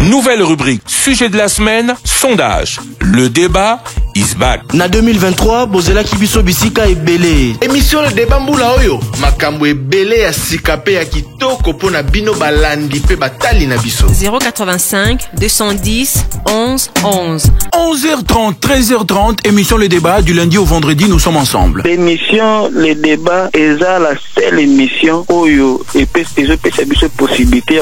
Nouvelle rubrique, sujet de la semaine, sondage. Le débat is back. Na 2023, bozela kibiso bisika ebele. Émission le débat mbula oyo. Makambo ebele ya sikape ya kitoko pona bino balandi pe batali na biso. 085 210 11 11. 11h30, 13h30, émission Le Débat, du lundi au vendredi, nous sommes ensemble. L'émission Le Débat est la seule émission oyo et possibilité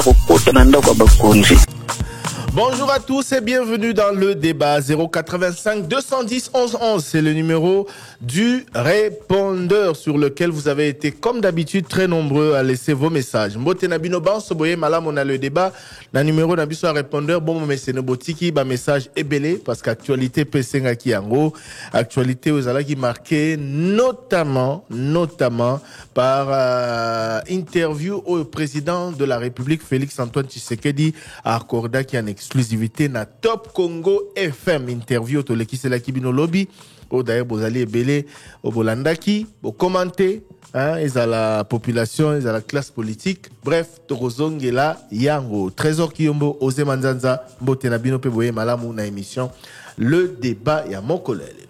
Bonjour à tous et bienvenue dans le débat 085 210 11 11. C'est le numéro du répondeur sur lequel vous avez été comme d'habitude très nombreux à laisser vos messages. Mbote Nabino Ban, Soboye Malam, on a le débat. Le numéro Nabiso répondeur, bon, mais c'est Nobotiki, bah, message ébélé parce qu'actualité Pesenga qui en gros, actualité aux ala qui marqué notamment par interview au président de la République Félix Antoine Tshisekedi à Akorda qui en exclusivité na Top Congo FM interview toleki c'est la kibino lobby au d'ailleurs bozali ebele au bolandaki au commenter hein ils à la population ils à la classe politique bref tokozongela yango Trésor Kiyombo Ose Manzanza mbote na bino pe boye malamu na émission Le Débat ya Mokolele.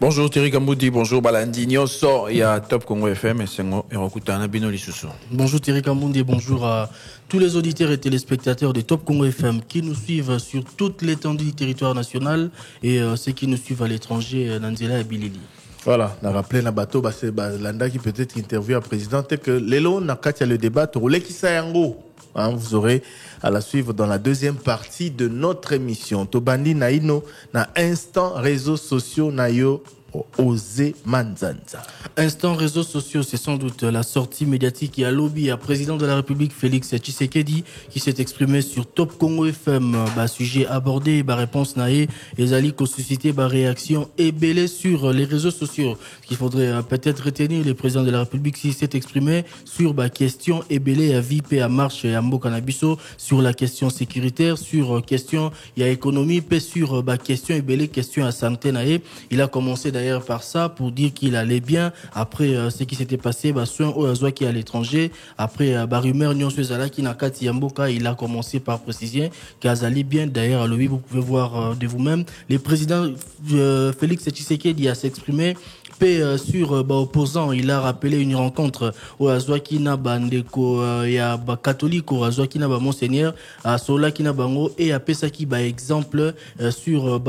Bonjour Thierry Kamboudi, bonjour Balandi Nyoso, il y a Top Congo FM et Sengo et Rokutana Bino Lisusu. Bonjour Thierry Kamboudi, bonjour à tous les auditeurs et téléspectateurs de Top Congo FM qui nous suivent sur toute l'étendue du territoire national et ceux qui nous suivent à l'étranger, Nanzela et Bilili. Voilà, on a rappelé na bateau, c'est Landa qui peut-être interviewe à président, que Lelo n'a qu'à le débat, roulé qui s'ayango. Hein, vous aurez à la suivre dans la deuxième partie de notre émission. Tobandi Naino, na instant réseaux sociaux Nayo Ose Manzanza. Instant réseaux sociaux, c'est sans doute la sortie médiatique et à lobby à président de la République Félix Tshisekedi qui s'est exprimé sur Top Congo FM. Sujet abordé, réponse naé, et Zali ko suscité réaction et belé sur les réseaux sociaux. Il faudrait peut-être retenir le président de la République s'il s'est exprimé sur question et belé à VIP à marche et à Mbokanabiso sur la question sécuritaire, sur question il y a économie, puis sur question et belé question à santé naé. Il a commencé d'ailleurs par ça pour dire qu'il allait bien après ce qui s'était passé soin au Azwa qui est à l'étranger après rumeur nyonso ezala qui na kati yamboka. Il a commencé par préciser qu'Azali bien d'ailleurs à lui vous pouvez voir de vous-même le président Félix Tshisekedi a s'exprimé sur opposant. Il a rappelé une rencontre au Azwakina bandeko ya catholique au Azwakina monseigneur à Sola kina bango et à Pesaki exemple sur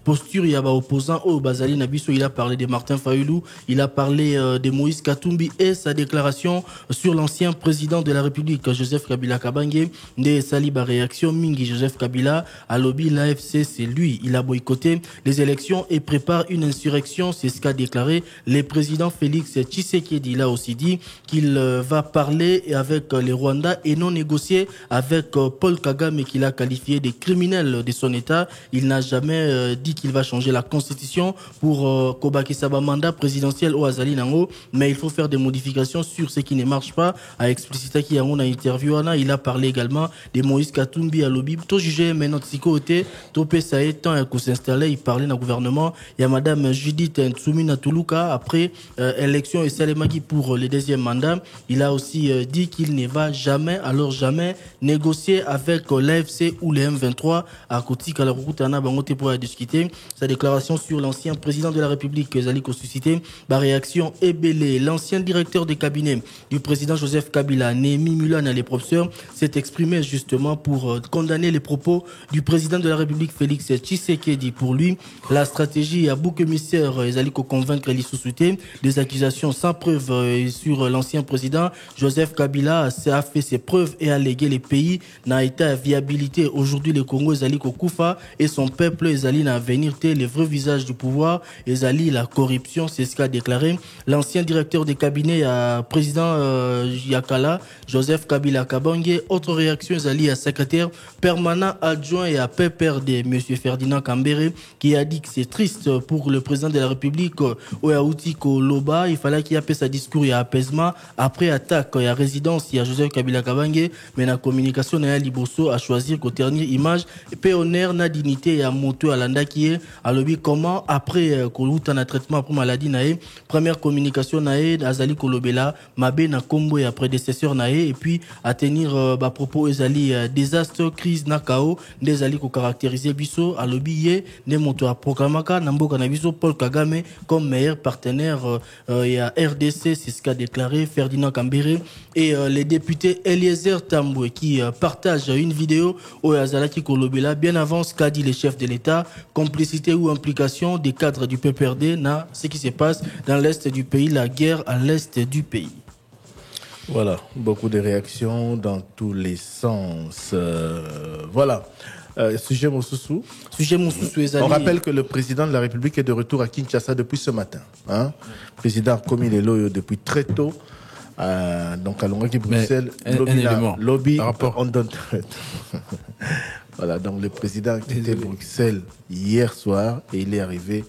posture ya opposant au Bazali Nabiso. Il a parlé de Martin Fayulu, il a parlé de Moïse Katumbi et sa déclaration sur l'ancien président de la République Joseph Kabila Kabange de Saliba réaction Mingi Joseph Kabila à lobby l'AFC c'est lui, il a boycotté les élections et prépare une insurrection, c'est ce qu'a déclaré le président Félix Tshisekedi. Il a aussi dit qu'il va parler avec les Rwandais et non négocier avec Paul Kagame qu'il a qualifié de criminel de son État. Il n'a jamais dit qu'il va changer la constitution pour Kobaki Saba mandat présidentiel au Azali Nango, mais il faut faire des modifications sur ce qui ne marche pas. A explicité qu'il y a une interview, il a parlé également de Moïse Katumbi à lobby. Tout jugé maintenant psychoté, Topé Saé, tant à s'installer, il parlait dans le gouvernement. Il y a Madame Judith Ntsumina Tuluka après élection et Salemaki pour le deuxième mandat. Il a aussi dit qu'il ne va jamais négocier avec l'AFC ou les M23 à Koti Kalaroutana Bangote pour discuter. Sa déclaration sur l'ancien président de la République Zali ko suscité par réaction ébélée. L'ancien directeur de cabinet du président Joseph Kabila, Némi Mulana, les professeurs, s'est exprimé justement pour condamner les propos du président de la République Félix Tshisekedi. Pour lui, la stratégie à bouc émissaire Zali ko convaincre les sous-soutés des accusations sans preuve sur l'ancien président Joseph Kabila a fait ses preuves et a légué les pays n'a été à viabilité. Aujourd'hui, le Congo Zali Kokoufa et son peuple Zali n'a venir le vrai visage du pouvoir et Zali la corruption, c'est ce qu'a déclaré l'ancien directeur des cabinets à président Yakala Joseph Kabila Kabange. Autre réaction Zali à secrétaire permanent adjoint et à PPRD monsieur Ferdinand Kambere qui a dit que c'est triste pour le président de la République Outi Koloba, il fallait qu'il y ait sa discours et apaisement après attaque il y a résidence il y a Joseph Kabila Kabange mais la communication n'a liboso à choisir qu'au dernier image et honneur na dignité et à moto à l'anda qui est à lobby comment après Koluta na traitement pour maladie nae première communication nae Azali Kolobela Mabé na combo et prédécesseur nae et puis à tenir propos Ezali désastre crise na kao des ali ko caractériser biso à lobby des moto à programmaka namboka na biso Paul Kagame comme meilleur partenaire et à RDC c'est ce qu'a déclaré Ferdinand Kambere et les députés Eliezer Tambwe qui partagent une vidéo au Azalaki Kolobela bien avant ce qu'a dit les chefs de l'État complicité ou implication des cadres du PPRD na ce qui se passe dans l'est du pays la guerre à l'est du pays. Voilà, beaucoup de réactions dans tous les sens. Voilà. Sujet Moussoussou. On rappelle que le président de la République est de retour à Kinshasa depuis ce matin. Hein? Le président a commis les loyaux depuis très tôt. Donc à Longaki Bruxelles, lobby, on donne. Voilà, donc le président a quitté Bruxelles hier soir et il est arrivé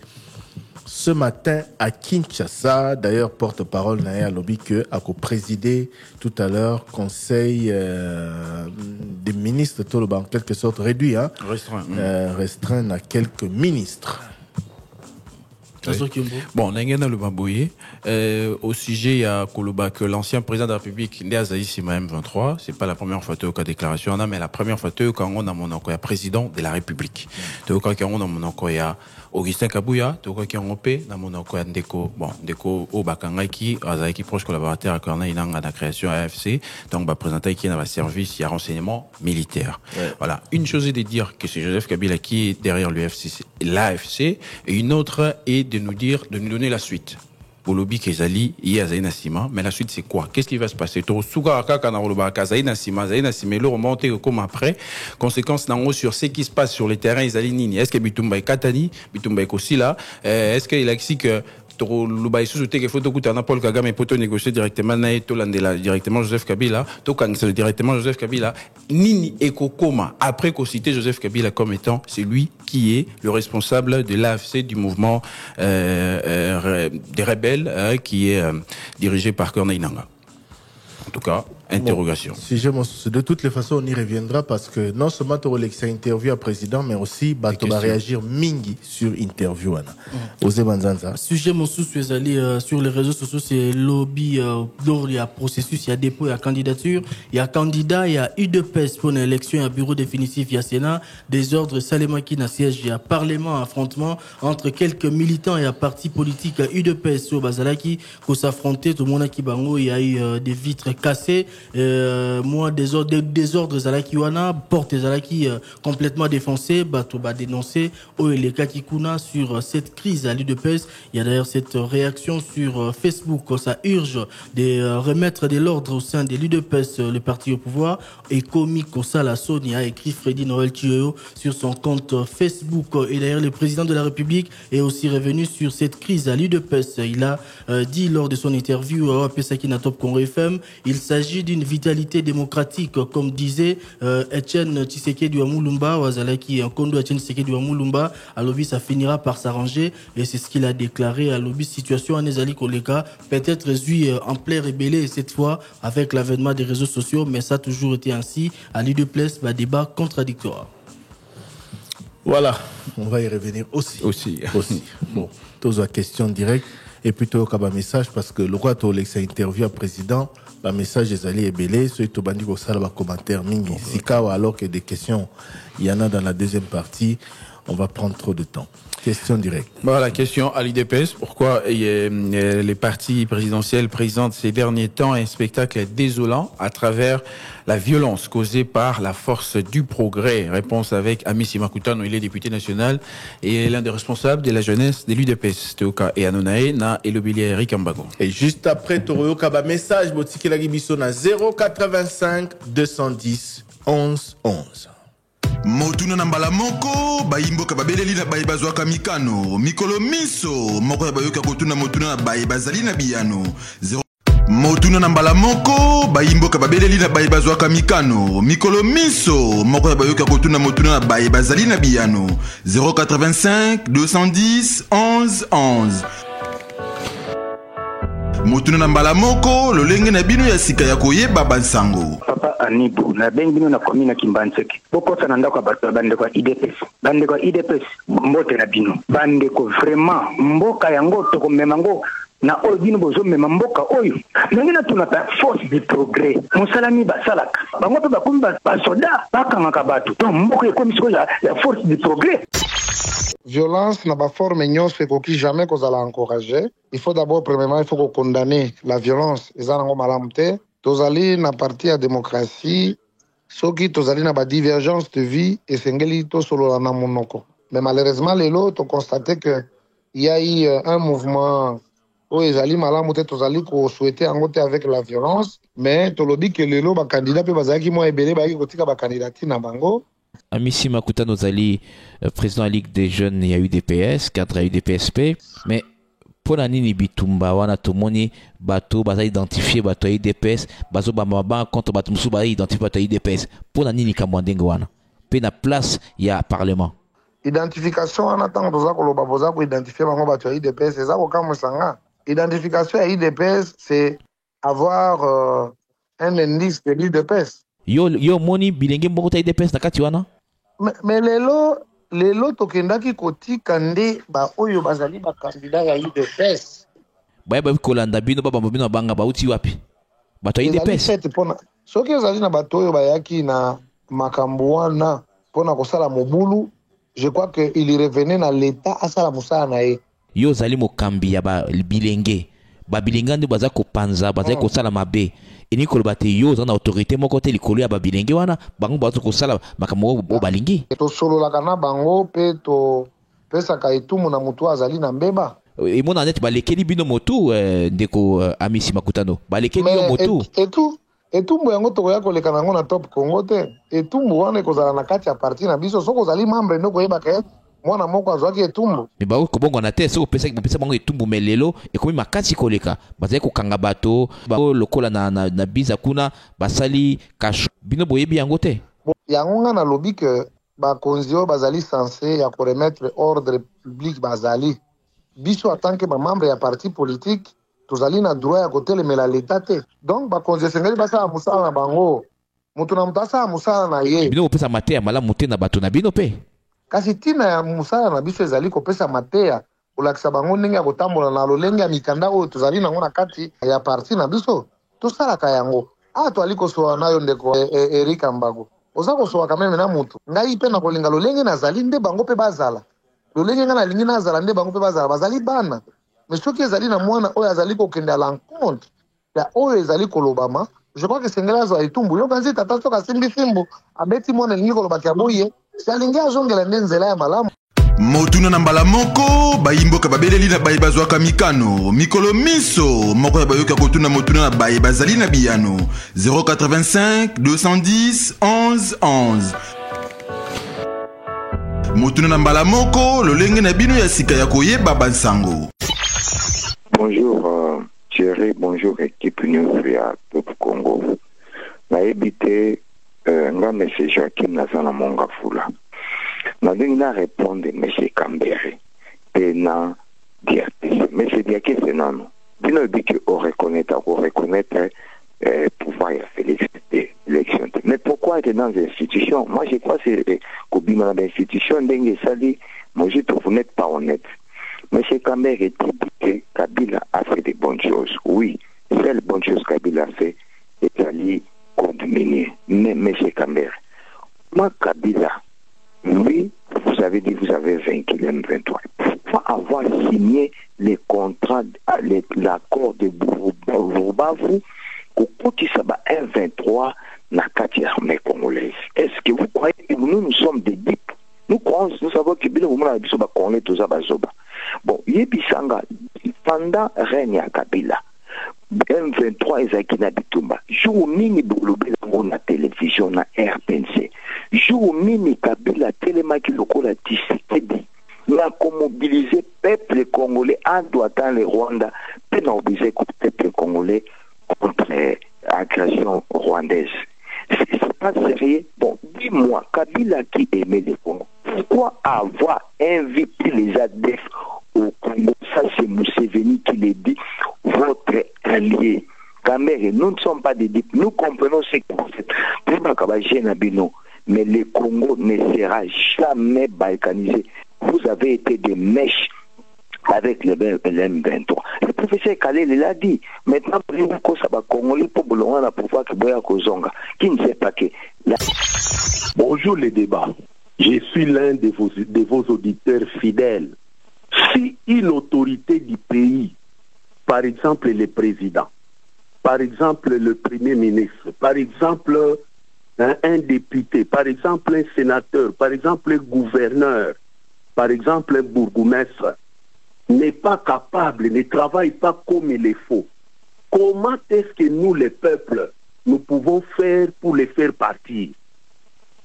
ce matin à Kinshasa. D'ailleurs, porte-parole Naya Lobby que a co-présidé tout à l'heure conseil des ministres Toloba en quelque sorte réduit, hein, restreint à quelques ministres. Oui. Bon, Nangena le Babouye, au sujet, il y a Koloba que l'ancien président de la République, Ndéazaï Sima M23, c'est pas la première fois que déclaration, mais la première fois que on a mon encore président de la République. Donc, quand on a mon encore Augustin Kabouya, donc quand on paie, na mon encore Ndeko, bon, Ndeko au Bakanga qui, Azaï qui proche collaborateur à Corneille dans la création AFC, donc va présenter qui dans le service, il y a renseignement militaire. Ouais. Voilà. Une chose est de dire que c'est Joseph Kabila qui est derrière l'AFC, et une autre est de nous dire, de nous donner la suite. Au lobby Kezali, il y a Zaina Sima, mais la suite c'est quoi? Qu'est-ce qui va se passer? Zaina Sima, le remonter comme après. Conséquence sur ce qui se passe sur les terrains, Nini. Est-ce que Bitumba est Katani? Bitumba est aussi là? Est-ce qu'il a dit que Paul Kagame peut négocier directement directement Joseph Kabila directement Joseph Kabila Nini et Kokoma après qu'on cite Joseph Kabila comme étant c'est lui qui est le responsable de l'AFC du mouvement des rebelles qui est dirigé par Corneille Nangaa. En tout cas, interrogation. Bon, de toutes les façons, on y reviendra parce que non seulement tu as interview à président, mais aussi tu vas réagir mingi sur interview. Osé Banzanza. Sujet Moussou sur les réseaux sociaux, c'est lobby, il y a processus, il y a dépôt, il y a candidature, il y a candidat, il y a UDPS pour une élection, il y a bureau définitif, il y a Sénat, désordre, Salemaki na siège, il y a parlement, affrontement entre quelques militants et un parti politique, UDPS au Bazalaki, qu'on s'affrontait, tout le monde qui bango, il y a eu des vitres cassées. Moi désordre Zalaki wana porte Zalaki complètement défoncé bato ba dénoncer les Kakikuna sur cette crise à l'UDPS. Il y a d'ailleurs cette réaction sur Facebook ça urge de remettre de l'ordre au sein de l'UDPS, le parti au pouvoir, et comique ça la Sony a écrit Freddy Noël Tuyo sur son compte Facebook. Et d'ailleurs le président de la République est aussi revenu sur cette crise à l'UDPS. Il a dit lors de son interview à Pesaki na Top Congo FM, il s'agit d'une vitalité démocratique, comme disait Etienne Tshisekedi Wamulumba, Wazalaki Nkondo Etienne Tshisekedi Wamulumba, à lobby ça finira par s'arranger, et c'est ce qu'il a déclaré à lobby. Situation en Ezali Koleka, peut-être en plein rébellé cette fois avec l'avènement des réseaux sociaux, mais ça a toujours été ainsi. À l'UDPS, débat contradictoire. Voilà, on va y revenir aussi. Bon, tous à question directe. Et plutôt qu'à un message, parce que le roi Tolex a interviewé un président, le message est allé ébélé, ceux qui ont ça, le commentaire, mingi. Si alors que des questions, il y en a dans la deuxième partie, on va prendre trop de temps. Question directe. Voilà, question à l'IDPS. Pourquoi les partis présidentiels présentent ces derniers temps un spectacle désolant à travers la violence causée par la force du progrès? Réponse avec Amissi Makutano, il est député national et l'un des responsables de la jeunesse de l'UDPS. Teoka et Anonae, na Elobili Eric Ambago. Et juste après, Toroyo Kaba message, Botiki Lagibiso na 085 210 11 11. Motuna na mbala moko bayimboka babeleli na bayi bazwaka mikano mikolo miso moko ya bayoka kotuna motuna na bayi bazali na biyano Motuna na mbala moko bayimboka babeleli na bayi bazwaka mikano mikolo miso moko ya bayoka kotuna motuna na bayi bazali na biyano 085 210 11 11. Motuna na mbala moko lolenge na bino ya sika ya koyeba bansango. Papa Anibu na bengino na komina Kimbanseki. Bokosa na ndako bato bande kwa IDPS. Bande kwa IDPS mbote na bino. Bande ko vraiment mboka yango to ko memango na oyo bino bozo mema mboka oyo. Nangina tunata force de progrès. Musalami basalaka. Bango pe bakumbi ba soda bakanga bato. To mboka ekomi siko ya force de progrès. Violence n'a pas forme nyonso ekoki jamais qu'on allait encourager. Il faut d'abord premièrement il faut condamner la violence. Ezango malamte. Tozali na parti ya démocratie. Soki tozali na ba divergence de vie et sengeli to solo na monoko. Mais malheureusement lelo to constater que il y a eu un mouvement où ezali malamte tozali ko souhaiter angote avec la violence, mais to lobi que lelo ba candidat pe bazaki mo ebele ba kotika ba candidati na bango. Amici Makutano Zali, président de la Ligue des jeunes, il y a eu des PS, cadre il y a eu des PSP, mais pour la nini bitumba wana tomoni bato baza identifier bato ya DPS bazo bamaba contre bato musu ba identifier bato ya DPS pour la nini kamwandenga wana pe na place ya parlement identification wana tango toza koloba boza ko identifier bango bato ya DPS eza ko kamusanga identification ya DPS c'est avoir un indice de l'UDPS yo moni bilenge mboko ta DPS na kati wana mais lelo tokendaki kotika nde ba oyo bazali ba candidat ya UDPS ba kolanda bino baba bino banga bauti wapi bato ya UDPS soki ozali na bato oyo bayaki na makambo wana pona kosala mobulu je crois que il revenait na l'état asala musala na ye yo zali mokambi ya ba bilenge ba bilenge nde baza kopanza baza kosala mabe eni koloba te yo za na autorité moko te likolo ya ba bilenge wana bango bazo kosala makambo o balingi to sololaka na bango pe to pesaka etumu na mutu azali na mbeba emona net balekeli bino motu ndeko Amisi Makutano balekeli yo motu etumbu yango tokoya koleka nango na Top Congo te etumbu wana ekozala na kati ya parti na biso soko ozali membre nde koyebaka mwana moko azwaki etumbu me bao kobongo na te soko pesa bango etumbu melelo ekomi makasi koleka bazali kokanga bato lokola na biza kuna basali kasho bino boyebi yango te yango nga nalobi ke bakonzi oyo bazali censé ya koremettre ordre public bazali biso en tant que membre ya parti politique tozali na droit ya kotelemela l'état te donc bakonzi esengeli basala mosala na bango moto na moto asala mosala na ye bino bopesa mateya malamu te na bato na bino pe kasi ntina ya mosala na biso ezali kopesa mateya kolakisa bango ndenge ya kotambola na lolenge ya mikanda oyo tozali nango na kati ya parti na biso tosalaka yango toali kosowa nayo ndeko Eric Ambago oza kosowa kameme na mutu ngai mpe na kolinga lolenge nazali nde bango mpe bazala lolenge nga nalingi nazala nde bango mpe bazala bazali bana mais soki ezali na mwana oyo azali kokende à l'encontre ya oyo ezali kolobama je crois que sengeli azwa etumbu yo kanzi tata soki asimbi fimbu abeti mwana elingi kolobaki aboye si alingi azongela nde nzela ya malamu motuna na mbala moko bayimboka babeleli na baye bazwaka mikano mikolo miso moko ya bayoka kotuna motuna na baye bazali na biyano 085 210 11 11 motuna na mbala moko lolenge na bino ya sika ya koyeba bansango. Bonjour Thierry, bonjour équipe News ya Top Congo. Na ebite nga monsieur Joachim Nazana Mongafula. Na dinga répondre monsieur Kambere pena DRTC. Monsieur Diaké c'est non. Bino dit que on reconnaître pouvoir ya Félix de l'élection. Mais pourquoi être dans les institutions? Moi je crois que c'est Kobima dans l'institution dengue sali, moi je trouve vous n'êtes pas honnête. Monsieur Kambere dit que Kabila a fait de bonnes choses. Oui, seule bonne chose Kabila a fait est d'aller condamner. Mais monsieur Kambere, moi Kabila, oui, vous avez dit que vous avez vaincu le M23. Pourquoi avoir signé les contrats, l'accord de Bourbavu, qui ça va M23 na kati armée congolaise? Est-ce que vous croyez que nous sommes des dupes? Nous croyons, nous savons que Bila Oumana Biso ba connaît tout ça bazoba. Bon, Yebisanga, pendant règne à Kabila, M23 ezaki na bitumba. Jour mini bolobe na télévision na RPNC. Jour mini Kabila télémaki lokola Tshisekedi. Na mobiliser peuple congolais en doitant le Rwanda, pour mobiliser le peuple congolais contre l'agression rwandaise. C'est pas sérieux. Bon, dis-moi, Kabila qui aimait les Congo, pourquoi avoir invité les ADF au Congo? Ça, c'est Museveni qui l'a dit. Votre allié. Camère, nous ne sommes pas des dupes. Nous comprenons ce que vous faites. Mais le Congo ne sera jamais balkanisé. Vous avez été des mèches avec le M23. Le professeur Kalel l'a dit. Maintenant, Congolais pour pouvoir que Boya Kozonga, qui ne sait pas que. Bonjour les débats. Je suis l'un de vos auditeurs fidèles. Si une autorité du pays, par exemple le président, par exemple le premier ministre, par exemple un député, par exemple un sénateur, par exemple un gouverneur, par exemple un bourgmestre, n'est pas capable, ne travaille pas comme il faut, comment est-ce que nous, les peuples, nous pouvons faire pour les faire partir?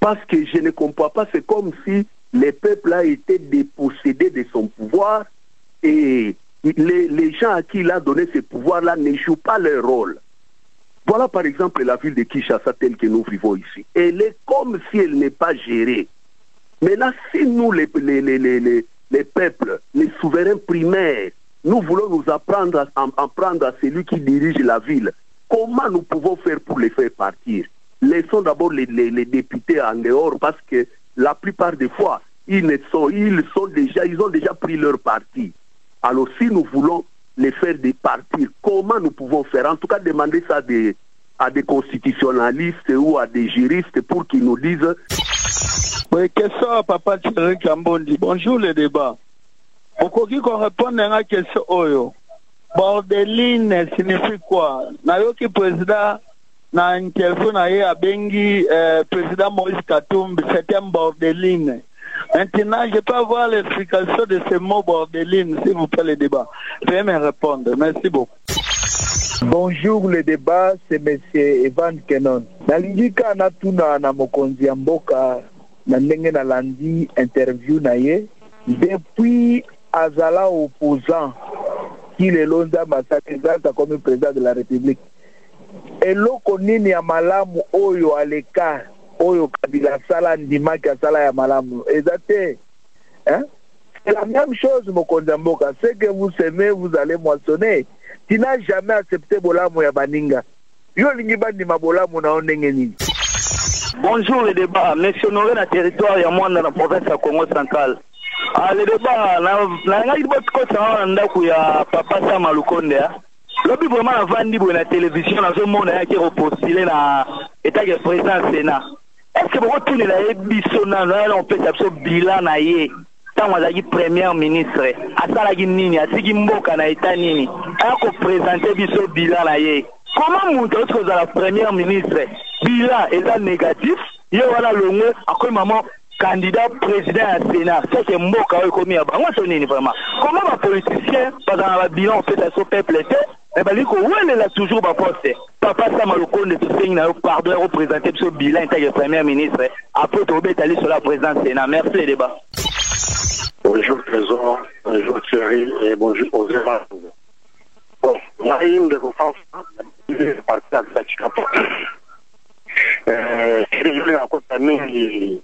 Parce que je ne comprends pas, c'est comme si le peuple a été dépossédé de son pouvoir et les gens à qui il a donné ce pouvoir-là ne jouent pas leur rôle. Voilà par exemple la ville de Kinshasa telle que nous vivons ici. Elle est comme si elle n'est pas gérée. Mais là, si nous, les peuples, les souverains primaires, nous voulons nous apprendre à prendre à celui qui dirige la ville, comment nous pouvons faire pour les faire partir? Laissons d'abord les députés en dehors parce que la plupart des fois, ils ont déjà pris leur parti. Alors si nous voulons les faire partir, comment nous pouvons faire? En tout cas, demander ça à des constitutionnalistes ou à des juristes pour qu'ils nous disent. Oui, question à Papa Thierry Kambondi. Bonjour les débats. Pourquoi qu'on réponde à la question Oyo? Bordeline signifie quoi? Nayoki président na interview na ye abengi président Maurice Katumbi, c'était un bordeline. Maintenant, je peux avoir l'explication de ce mot bordeline, s'il vous plaît, le débat. Veuillez me répondre. Merci beaucoup. Bonjour, le débat, c'est M. Evan Kenon. Nalingika natuna na mokonzi ya mboka na ndenge na landi interview na ye. Depuis azala opposant qui le lonza masakizata comme président de la République. Eloko nini ya malamu oyo aleka oyo Kabila sala ndimaki sala ya malamu ezate hein? C'est la même chose mokonza mboka, c'est que vous semez vous allez moissonner. Tu n'as jamais accepté bolamu ya baninga yo lingi bandima bolamu na ondenge nini. Bonjour le débat, monsieur Honoré na territoire ya Mwanda na province ya Congo central. Le débat na ngai botko sa ndako ya Papa Sama Lukonde ya. Lobi vraiment avant de la télévision, dans un monde qui est repostulé dans l'état de président Sénat. Est-ce que vous retournez là et bisonna on peut s'absorber bilan na yé tant on a dit premier ministre à ça la guinée à ce qui mboka na état nini alors qu'on présenter biso bilan na yé comment montrer que la première ministre bilan est négatif yo voilà le mot à quoi maman candidat président à Sénat, c'est que mboka est commis à bango sonini vraiment. Comment les politiciens pendant le bilan on fait ça au peuple était mais ben liko où elle a toujours pas posté. Papa Sama Lukonde de Seigne na pardon représenter ce bilan en tant que premier ministre après Tobé aller sur la présidence Sénat. Merci les débats. Bonjour Trésor, bonjour Thierry et bonjour aux débats. Bon, Marine de France, est parti à Tzachikapa. Je l'ai accompagné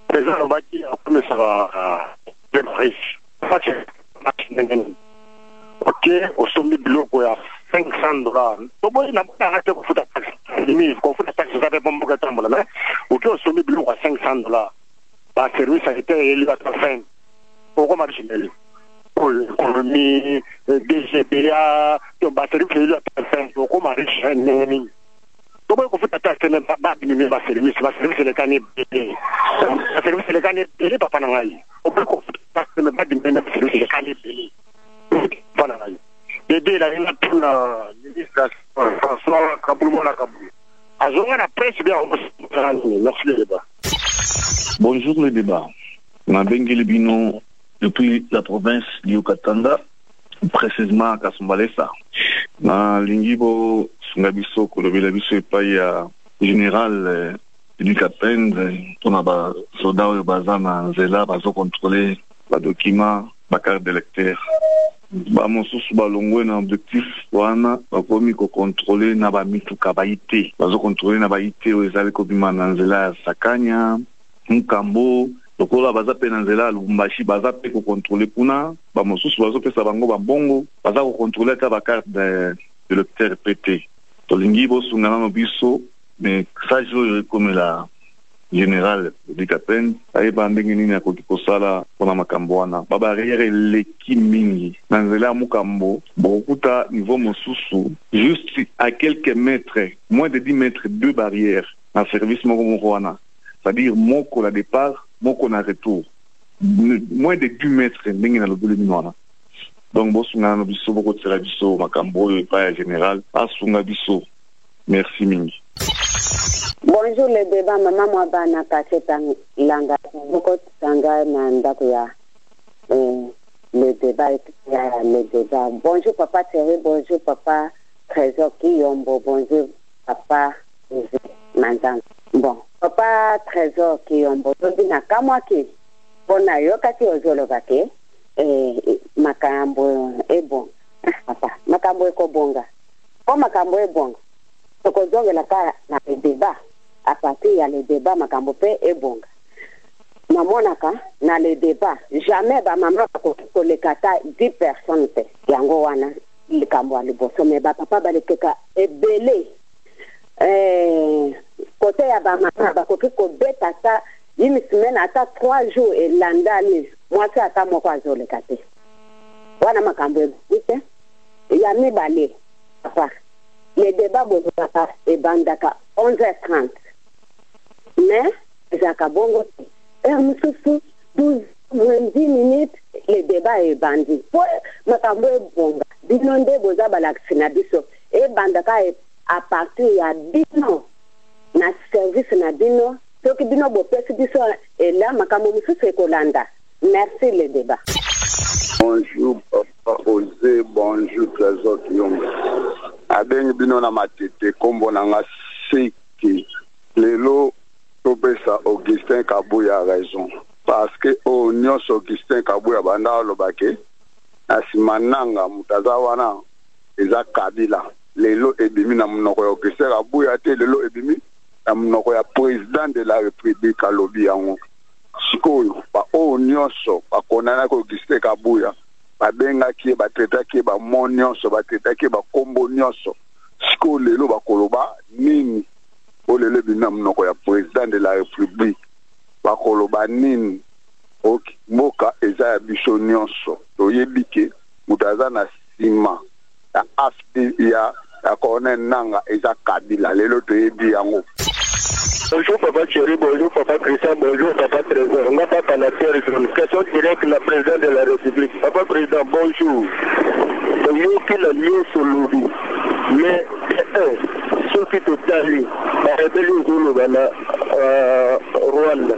président Obaki a promis ça va démarrer. Ok, au sommet de l'eau, il y a $500. Comment il n'a pas arrêté de foutre la taxe? Il faut que la taxe soit de bon bouquet. Ok, au sommet de l'eau, il y a $500. Le service sanitaire est élu à la fin. Pourquoi marcher? L'économie, DGPA, le service est élu à la fin. Pourquoi marcher? Comment on fait la taxe? Ce n'est pas diminuer ma service. Ma service est le canet belé. Ma service est le canet belé, papa Nangaï. On peut qu'on fait la taxe, ce n'est pas diminuer ma service, c'est le canet belé. Papa Nangaï. Dédé, la ligne pour la ministre François Kaboulmola Kaboul. À Zonga, la presse, bien, on va merci le débat. Bonjour le débat. Mabengele Bino, depuis la province du Katanga, précisément à Kasumbalesa. Na Lingibo, Sungabiso, Kolobela Biso, et pas général du Kapend, on a ba soda ou bazana zela, bazo contrôler, ba document, ba carte d'électeur. Ba mosusu ba longwe na objectif wana, ba komi ko contrôler na ba mituka ba ité. Bazo contrôler na ba ité, ou ezali ko bima na nzela Sakanya, Nkambo, lokola baza pe na nzela Lubumbashi baza pe ko contrôler kuna ba mosusu bazo pesa bango ba bongo baza ko contrôler ta ba carte de lecteur PT to lingi bo sungana no biso mais ça je comme la général Dikapen aye bandingi nini ya kokosala pona makambo wana ba barrière leki mingi na nzela mukambo bokuta niveau mosusu juste à quelques mètres moins de 10 mètres deux barrières na service moko wana c'est-à-dire moko la départ moko na retour moins de 10 mètres ndenge na lobele minwana donc bosunga na biso boko tsela biso makambo e pa général asunga biso merci mingi. Bonjour le débat mama mwabana kacheta langa boko tanga na ndako ya le débat bonjour papa Thierry, bonjour papa Trésor Kiyombo, bonjour papa Manzan. Bon papa Trésor Kiyombo tobina kamwa ki bona yokati ozolobake makambo bon papa makambo ekobonga po makambo ebonga tokozongela ka na débat à partir ya le débat makambo pe ebonga namonaka na le débat jamais ba mama ko lekata 10 personnes pe yango wana likambo ya liboso me ba papa balekeka ebele côté ya ba mama bakoki kobeta ta une semaine ata 3 jours elandani mwasi ata moko azoleka te wana makambo ebite ya mibale papa le débat bozaka ebandaka 11h30 mais ezaka bongo mosusu 12 moins 10 minutes le débat ebandi po makambo ebonga bino nde boza balakisi na biso ebandaka à partir ya bino na service na bino soki bino bopesi biso ela makambo mosusu ekolanda. Merci le débat. Bonjour papa Osé, bonjour Trésor Kiyombo. Abengi bino na matete kombo na nga seki lelo topesa Augustin Kabuya raison parce que o nyonso Augustin Kabuya banda lobake asimananga mutaza wana eza Kabila lelo ebimi na munoko ya Augustin Kabuya te lelo ebimi na munoko ya président de la République alobi yango sikoyo ba o nyonso bakonana ko Augustin Kabuya babengaki batretaki ba mon nyonso batretaki ba kombo nyonso sikoyo lelo bakoloba nini o lelo bina munoko ya président de la République bakoloba nini moka eza ya biso nyonso toyebike mutaza na sima ya afd ya Colonel Nanga eza Kabila lelo toyebi yango. Bonjour Papa Thierry, bonjour Papa Christian, bonjour Papa Trésor. On va pas parler de question directe la présidente de la République. Papa Président, bonjour. Bonjour qui l'a lié sur l'oubli. Mais ceux qui te talent, la rébellion au Rwanda.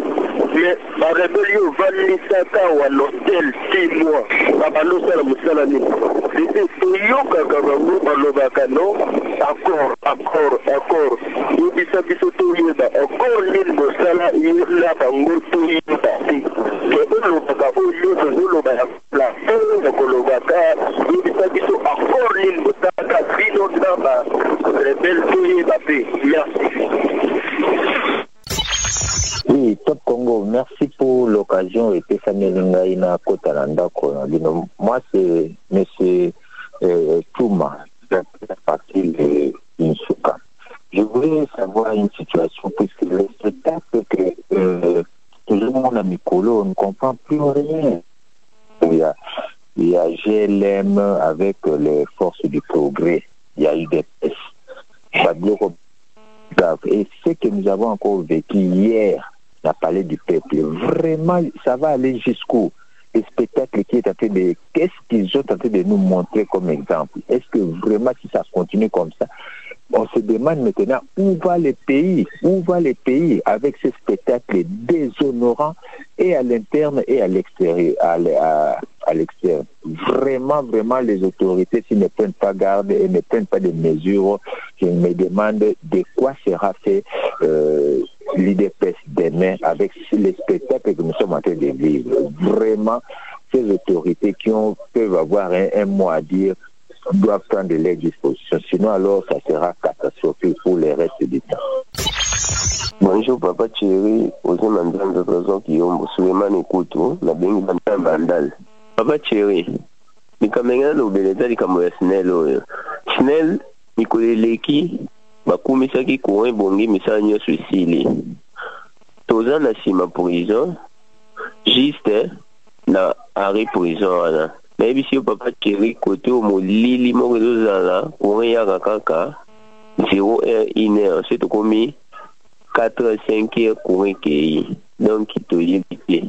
Mais la rébellion va l'Isaka ou à l'hôtel 6 mois. Papa Losa Moussalani. C'était Toyoka Kabango, Balobakano. Accord. Yobisa biso toyeba encore l'île Mosala yela bango toyeba ke olobaka oyo tozoloba ya plateau nakolobaka yobisa biso encore l'île Mosala bino na ba rebelle toyeba pe. Merci. Oui, Top Congo, merci pour l'occasion et Pesamelinga ina Kotalanda Konabino. Moi c'est monsieur Touma, la partie de Insuka. Je voulais savoir une situation, puisque le spectacle que tout le monde a mis colo, on ne comprend plus rien. Il y a GLM avec les forces du progrès, il y a UDPS. Et ce que nous avons encore vécu hier, la palais du peuple, vraiment, ça va aller jusqu'où? Le spectacle qui est en train de... Qu'est-ce qu'ils sont en train de nous montrer comme exemple? Est-ce que vraiment, si ça continue comme ça, on se demande maintenant où va le pays? Où va le pays avec ce spectacle déshonorant et à l'interne et à l'extérieur? À l'extérieur. Vraiment, les autorités, s'ils ne prennent pas garde et ne prennent pas de mesures, je me demande de quoi sera fait l'IDPS demain avec les spectacles que nous sommes en train de vivre. Vraiment, ces autorités qui peuvent avoir un mot à dire doivent prendre les dispositions. Sinon, alors, ça sera catastrophique pour les restes du temps. Bonjour, Papa Thierry. Osé Mandan de Trésor Kiyombo. Suleiman Ekoutou. La bengi Bantan Bandal. Papa Thierry. Nikamengana l'obeleta likambo ya Snell. Snell, Nikoleleki, bakumisaki courant bongi misala nyonso esili. Toza na sima prison, juste na arrêt prison wana. Nayebi si yo Papa Thierry kote o molili moko ezozala courant yaka kaka 0 c'est tokomi 4-5 courant kei. Donc toyebi te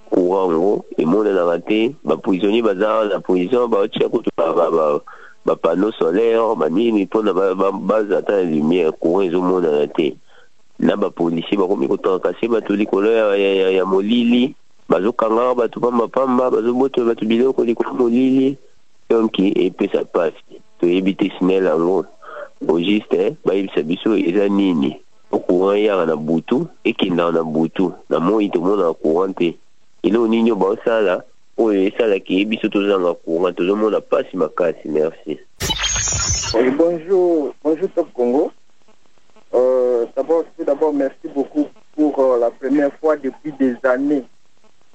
courant ngo emonanaka te baprisonnier baza na prison baotia kutu bapano solaire banini mpona baza ata na lumière courant ezomonana te na bapolisier bakomi kotanga kasi bato likolo ya molili bazokanga bato pambapamba bazobotola bato biloko likolo molili donki epesa pasi toyebi te Snell yango juste bayebisa biso eza nini courant yaka na butu ekendaka na butu na moi tomonaka courant te ilo nini baosala oyo esalaki biso tozanga courant tozomona pasi makasi. Merci. Oui, bonjour Top Congo. D'abord, merci beaucoup pour la première fois depuis des années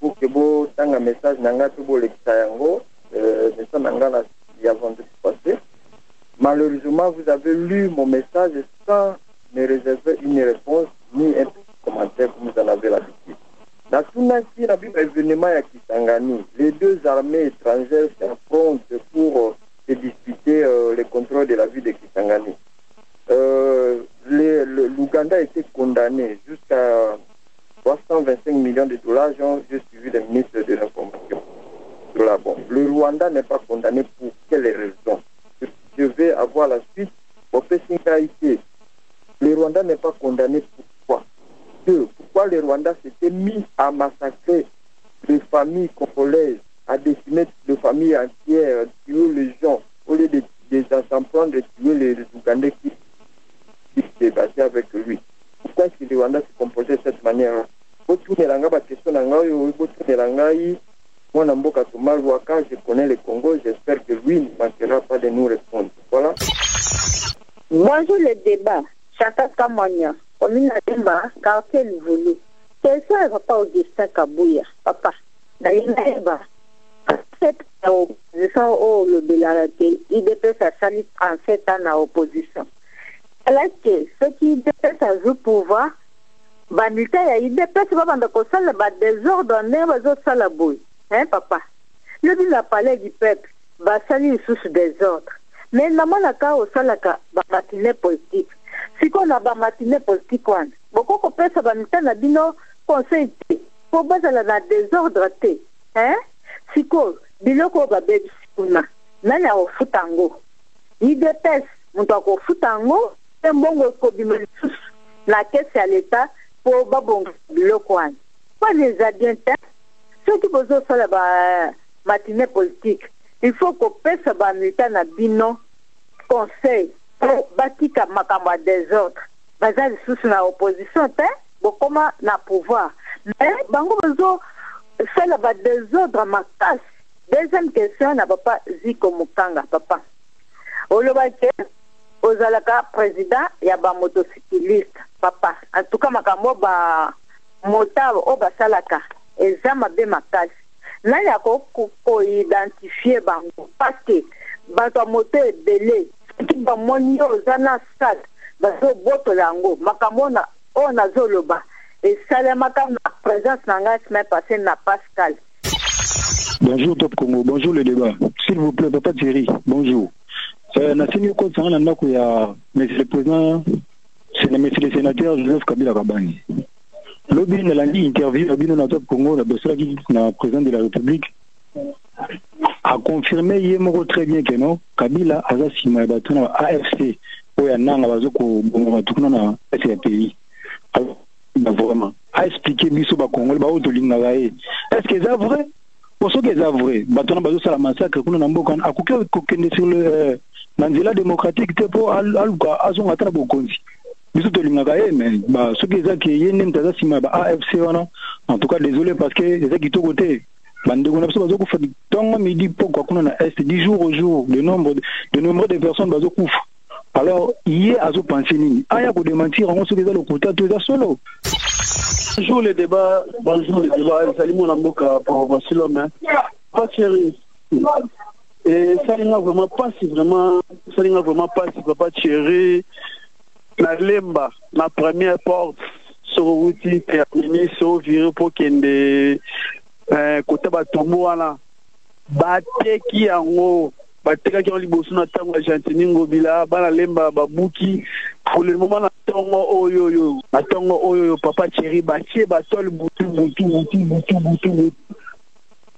pour que vous ayez un message nanga pour l'exayango message nanga il y a vendredi passé. Malheureusement, vous avez lu mon message sans me réserver une réponse ni un commentaire comme vous en avez l'habitude. Dans tout événement à Kisangani, les deux armées étrangères s'affrontent pour se disputer le contrôle de la ville de Kisangani. L'Ouganda a été condamné jusqu'à 325 millions de dollars. J'ai suivi le ministre de l'information. Bon, le Rwanda n'est pas condamné pour quelle raison? Je vais avoir la suite. Le Rwanda n'est pas condamné pourquoi? Pourquoi le Rwanda s'était mis à massacrer les familles congolaises, à décimer les familles entières, tuer les gens, au lieu des enfants de tuer les Ougandais qui se battaient avec lui. Pourquoi est-ce que le Rwanda se comportait de cette manière? Je connais le Congo, j'espère que lui ne manquera pas de nous répondre. Voilà. Bonjour le débat. Chata Kamonia. Commune Ademba, quartier Livolu. C'est ça, papa Augustin Kabouya. Papa. D'ailleurs, cette opposition au Lobelarate, IDP, ça salit 37 ans à opposition. Alors que ce qui IDP, ça joue pouvoir, banité, IDP, c'est pas dans le salle, désordre, on la bouille. Hein, papa? Le dit la palais du peuple, bah, salut sous désordre. Mais la manaka au salaka, bah, matinée politique. Si on a ba matinée politique, beaucoup de personnes na bino conseil pour baser la désordre te, hein? Si ko biloko ba bebi kuna, nana au futango. IDPS, muto ko futango, mbongo ko bimelisus la caisse à l'état pour babong biloko wan. Pas les adientants, ceux qui besoin ça la matinée politique. Il faut qu'on pèse ba militaire na bino conseil. Batika makamba des autres. Bazali sous la opposition, bokoma na pouvoir. Mais bango bezo fait la désordre ma casse. Deuxième question na papa Ziko Mukanga papa. Olobake ozalaka président ya ba motocycliste papa. En tout cas makambo ba motard o basalaka ezama be makasi. Na ya ko identifier bango parce que bato moto ebele ba monyo zana sat bazo boto lango makamona ona zoloba et salamaka na présence nanga semaine passée na Pascal. Bonjour Top Congo, bonjour le débat. S'il vous plaît, Papa Thierry, bonjour. Nasini Kotsa na ndako ya monsieur le président, c'est le sénateur Joseph Kabila Kabani. Lobi na landi interview na bino na Top Congo na bosala ki na président de la République a confirmé yemoko très bien que non Kabila aza sima ba tuna AFC oya nanga bazoko bongo tukuna na SPI. Alors vraiment a expliqué biso ba Congo ba otolinga gae. Est-ce que c'est vrai? Pour ce que c'est vrai, batona bazo sala massacre kuna na mboka akuke kokende sur le nanzela démocratique te po aluka azonga tana bokonzi. Biso tolinga gae mais ba ce que ça qui yene mtaza sima ba AFC wana. En tout cas désolé parce que c'est ça qui to côté bandeko na biso bazokufa ntongo midi pokwa kuna na est 10 jours au jour de nombre de personnes bazokufa. Alors hier azopenser nini aya kodementir yango soki eza lokuta to eza solo. Bonjour les débats, salut mon amboka pour Barcelone. Pas chéri. Et ça n'a vraiment pas si papa chéri. La lemba, la première porte sur outil terminé sur viré pour qu'il y ait côté batombo là. Bateki yango, bateka qui ont libosu na tango Argentine ngobila, bana lemba babuki. Pour le moment na tango oyo papa chéri batie batol butu.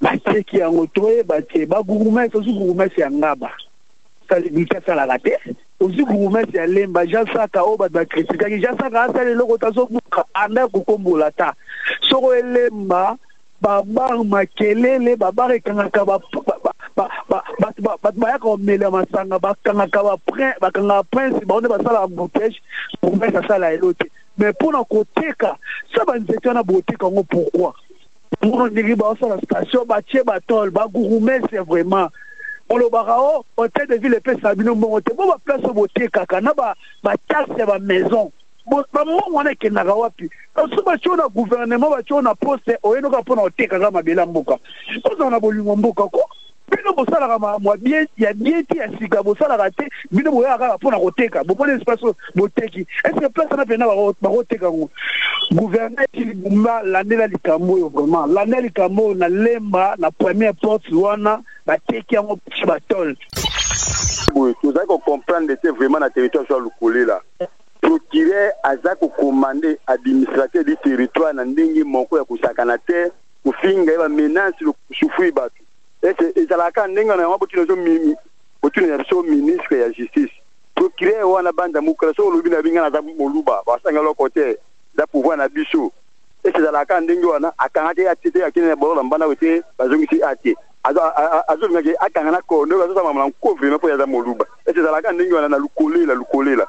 Bateki yango toye batie ba gourmet aussi gourmet c'est ngaba. Ça libika ça la raté. Aussi gourmet c'est lemba jasaka o ba critique ki jasaka asa le loko tazo buka anda kukombola ta. Soko lemba baba makelele baba rekanga ba ya ko mela masanga bakanga ba prince ba on ba sala embouteillage pour mettre ça la elote. Mais pour na koteka ça ba nzete na boteka ngo pourquoi? On dirait ba la station ba tie ba tol ba gourmet c'est vraiment on le barao hôtel de ville et puis Sabino monte bon ba place boté kaka na ba taxe ba maison bon ba mo wana ke na wapi so ba chona gouvernement ba chona poste oyeno ka pona oteka kama bela mboka ko na bolingo mboka ko bino bosala kama mwa bien ya bieti ya sika bosala raté bino boya kaka pona koteka bo pona espace boteki est-ce que place na pena ba koteka ngo gouvernement qui bumba l'année la likambo yo vraiment l'année likambo na lemba na première porte wana bateki yango batol. Oui, nous allons comprendre que c'est vraiment le territoire sur le collé là. Procureur azako commandé administrateur du territoire na ndenge moko ya kusakana te kufinga eba menace le souffrir batu. Et ça la kan ndenge na maboti no mimi botune ya so ministre ya justice. Procureur wana banda mukala so lobi na binga na za moluba basanga lo côté da pouvoir na biso. Et ça la kan ndenge wana akangate ya tete ya kine bolo mbana wete bazongisi ate. Azo ngaki akangana ko ndo bazo sama couvrir no po ya za moluba. Et ça la kan ndenge wana na lukolela.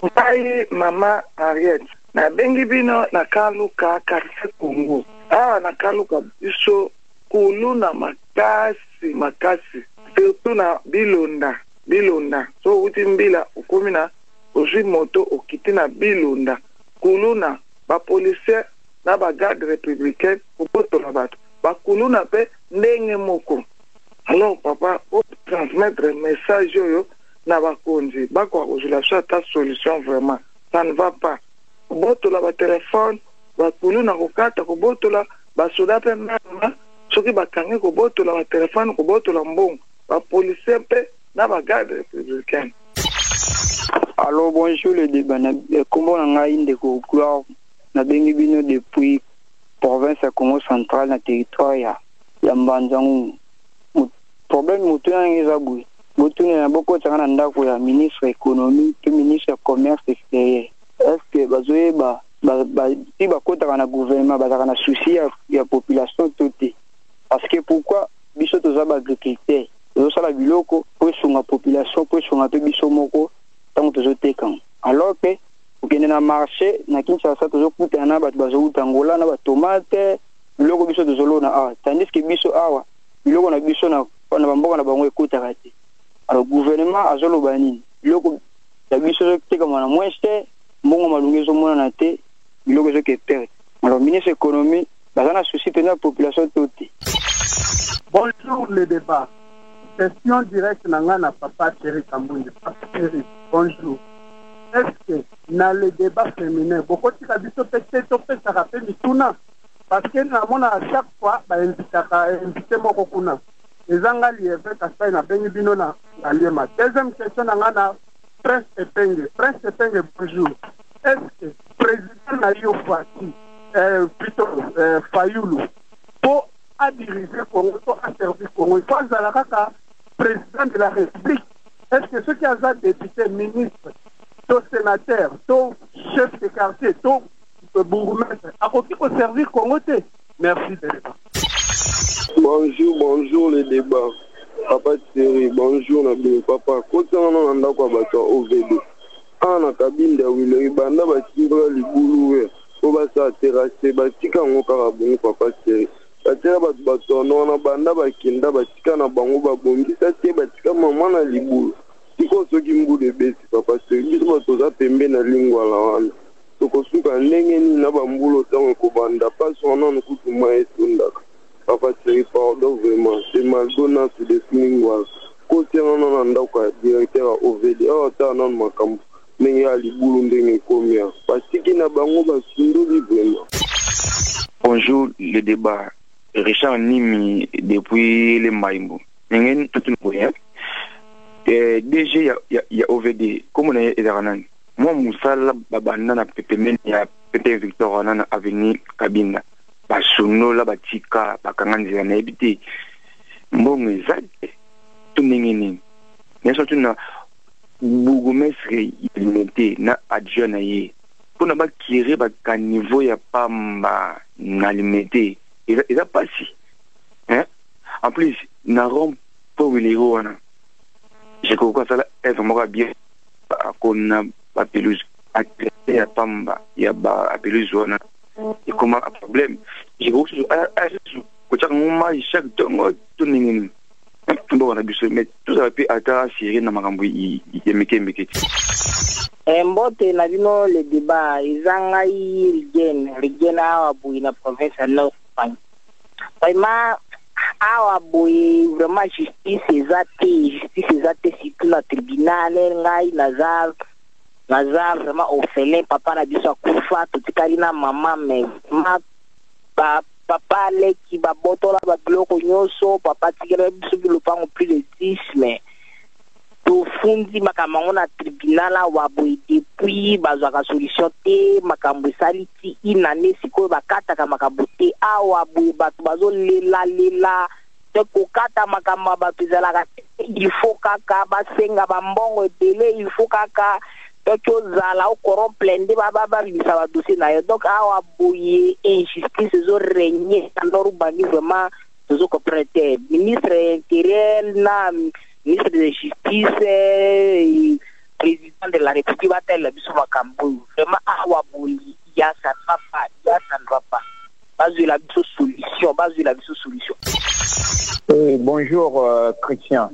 Ngai mama Ariel na bengi bino na kaluka karse Kongo na kaluka biso kuluna makasi surtout na bilonda so uti mbila ukumina ozwi moto okiti na bilonda kuluna ba policier na ba garde républicain kubotola bato bakuluna pe ndenge moko. Alors papa o transmettre message yo na bakonzi bakwa kozula so ta solution vraiment ça ne va pas botola ba téléphone bakulu na kokata ko botola basoda pe mama soki bakangi ko botola ba téléphone ko botola mbongo ba policier pe na ba garde républicain. Alors bonjour le débat na kombo na ngai ndeko Gloire na bengi bino depuis province ya Congo central na territoire ya Mbanzangu. Problème moto na ngeza bui botune na boko tsanga ndako ya ministre économie pe ministre commerce extérieur. Est-ce que bazoyeba si bakota na gouvernement bazaka na souci ya population toute? Parce que pourquoi biso toza ba agriculteur tozo sala biloko po sunga population po sunga pe biso moko tango tozo teka. Alors que okende na marché na Kinshasa tozo kuta na bato bazo utangola na ba tomate biloko biso tozo lona tandis que biso awa biloko na biso na bamboka na bango ekutaka te. Alors gouvernement azoloba nini biloko ya biso teka mwana mweste mbongo malungezo mona na te biloko zo ke perte. Alors ministre économie bazana souci de la population toute. Bonjour les débats. Question directe na papa Chéri Kambundi. Papa Chéri, bonjour. Est-ce que dans les débats féminins beaucoup de biso peut-être ça rappelle mituna parce que na mona à chaque fois ba invité moko kuna. Ezanga lieve kasai na bengi bino na aliema. Deuxième question na Prince Epenge. Prince Epenge, bonjour. Est-ce que président na yo Fati plutôt Fayoulou pour à diriger Congo, pour à servir Congo, il faut que président de la République. Est-ce que ceux qui ont député, ministre, tout sénateur, tout chef de quartier, tout bourgmestre, à côté pour servir Congo? Merci de l'état. Bonjour les débats. Papa Thierry, bonjour papa. Quand on a quoi bateau au VD. Na cabine de Wille, banda ba timbra libulu on va ça terrasser ba tika ngo kara bon papa Thierry. batia bato wana banda bakenda batika na bango babongisa te batika mama na libulu tiko soki mbulu ebesi papa seri biso bato toza pembe na lingwala wana tokosuka ndenge nini na bambulu ntango ekobanda mpasi wana nokutu mwa etondaka papa seri pardon vraiment c'est malgonance de lingwala kotianga na ndako ya directeur ya ovd awa ata nano makambo ndenge ya libulu ndenge ekomia basiki na bango basundoli vraiment. Bonjour, le débat. Richard Nimi depuis les Maïmbo. DG, il y a OVD. Comme on est Ezaranan. Moi, Moussala, Babana, Pepe Pepe Victor, Anan, Avenue, Kabina. Basuno, la Batika, Bakanganzi, la Naibiti. Bon, exact. Tout n'est mais surtout, na Bougomestre, il na adjoint aye. Pour ne pas tirer, qu'à niveau, il n'y a pas na limité. Il a pas si. Hein? En plus, n'arrons pas où les héros. Je crois que ça est vraiment bien. Qu'on a pas pelouse. À la Pamba, il y a pas pelouse. Et comment un problème? Je crois que chaque temps, bon, on a vu mais tout ça peut être assuré dans ma cambo. Il y a méqué. Mbote na bino le débat izanga rigen awa bui na province ya Nord Pagne. Vraiment awa bui vraiment justice ezate surtout na tribunal ngai nazar vraiment orphelin papa na biso akufa totikali na mama mais papa leki babotola ba biloko nyonso papa tikela biso bilopango plus de 10 mais fundi makambo na tribunal wa boy depuis bazwaka solution te makambo saliti inane sikoyo bakata ka makambo te awa boy bato bazolela te kokata makambo bato zalaka il faut kaka basenga bambongo ebele il faut kaka to zala o corrompre nde baba bimisa ba dossier na yo donc awa boy injustice zo régner dans bangi vraiment zo comprendre ministre intérieur na ministre de justice, président de la République, Batel Bissouma Kambou. Vraiment, Awaboli, ça ne va pas. Base de la solution. Bonjour, Christian.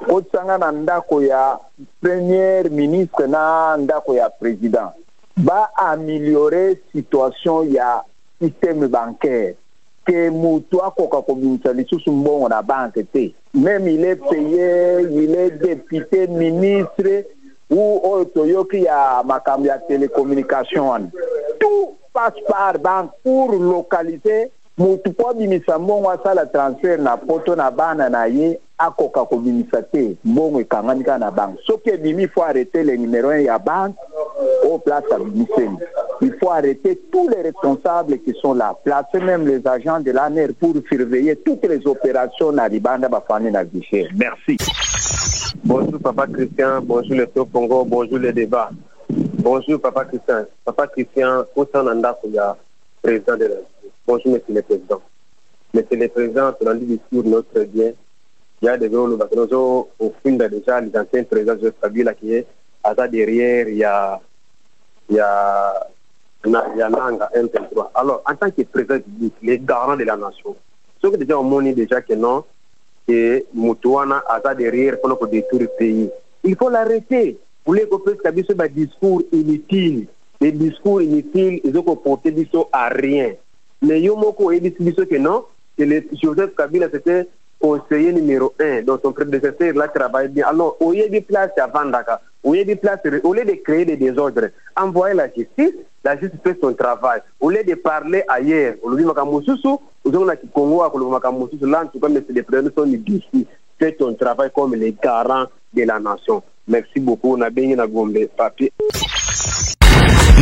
Otsanga ndako ya premier ministre na ndako ya président. Ba améliorer situation ya système bancaire. Que Moutoua Koka Kominsa, les sous-mbons à la banque, même il est payé, il est député, ministre, ou Otoyoki à Makambia Télécommunication. Tout passe par banque pour localiser. Moutoua Bimisa Mbon à la transfert na poto na bana na ye à Koka Kominsa te, Mbon et Kanganika na banque. Ce qui est bimi, il faut arrêter les numéros 1 à banque au place à Bimisen. Il faut arrêter tous les responsables qui sont là, placer même les agents de l'ANER pour surveiller toutes les opérations dans les bandes Bafani na guichet. Merci. Bonjour Papa Christian, bonjour le Top Congo, bonjour les débats. Bonjour Papa Christian. Papa Christian, au sein de président de la République. Bonjour Monsieur le Président. Monsieur le Président, on a dit discours notre bien. Il y a des gros nous au fond déjà les anciens présidents de Kabila qui est à ça derrière il y a Nanga M23. Alors, en tant que président les garants de la nation, ceux qui déjà ont montré déjà que non, que Moutouana a ça derrière pour détruire le pays. Il faut l'arrêter. Vous voulez qu'on puisse faire des discours inutiles. Des discours inutiles, ils ont porté à rien. Mais Yomoko a dit que non, que le Joseph Kabila c'était conseiller numéro 1, donc son prédécesseur là travaille bien. Alors, au lieu de place à Vandaka, au lieu de créer des désordres, envoyer la justice fait son travail. Au lieu de parler ailleurs, au lieu de Makamoussousou, au lieu de Congo, au lieu de Makamoussousou, là, en tout cas, mais c'est des présidents sont ici. Fait ton travail comme les garants de la nation. Merci beaucoup. On a bien Gombe, papier.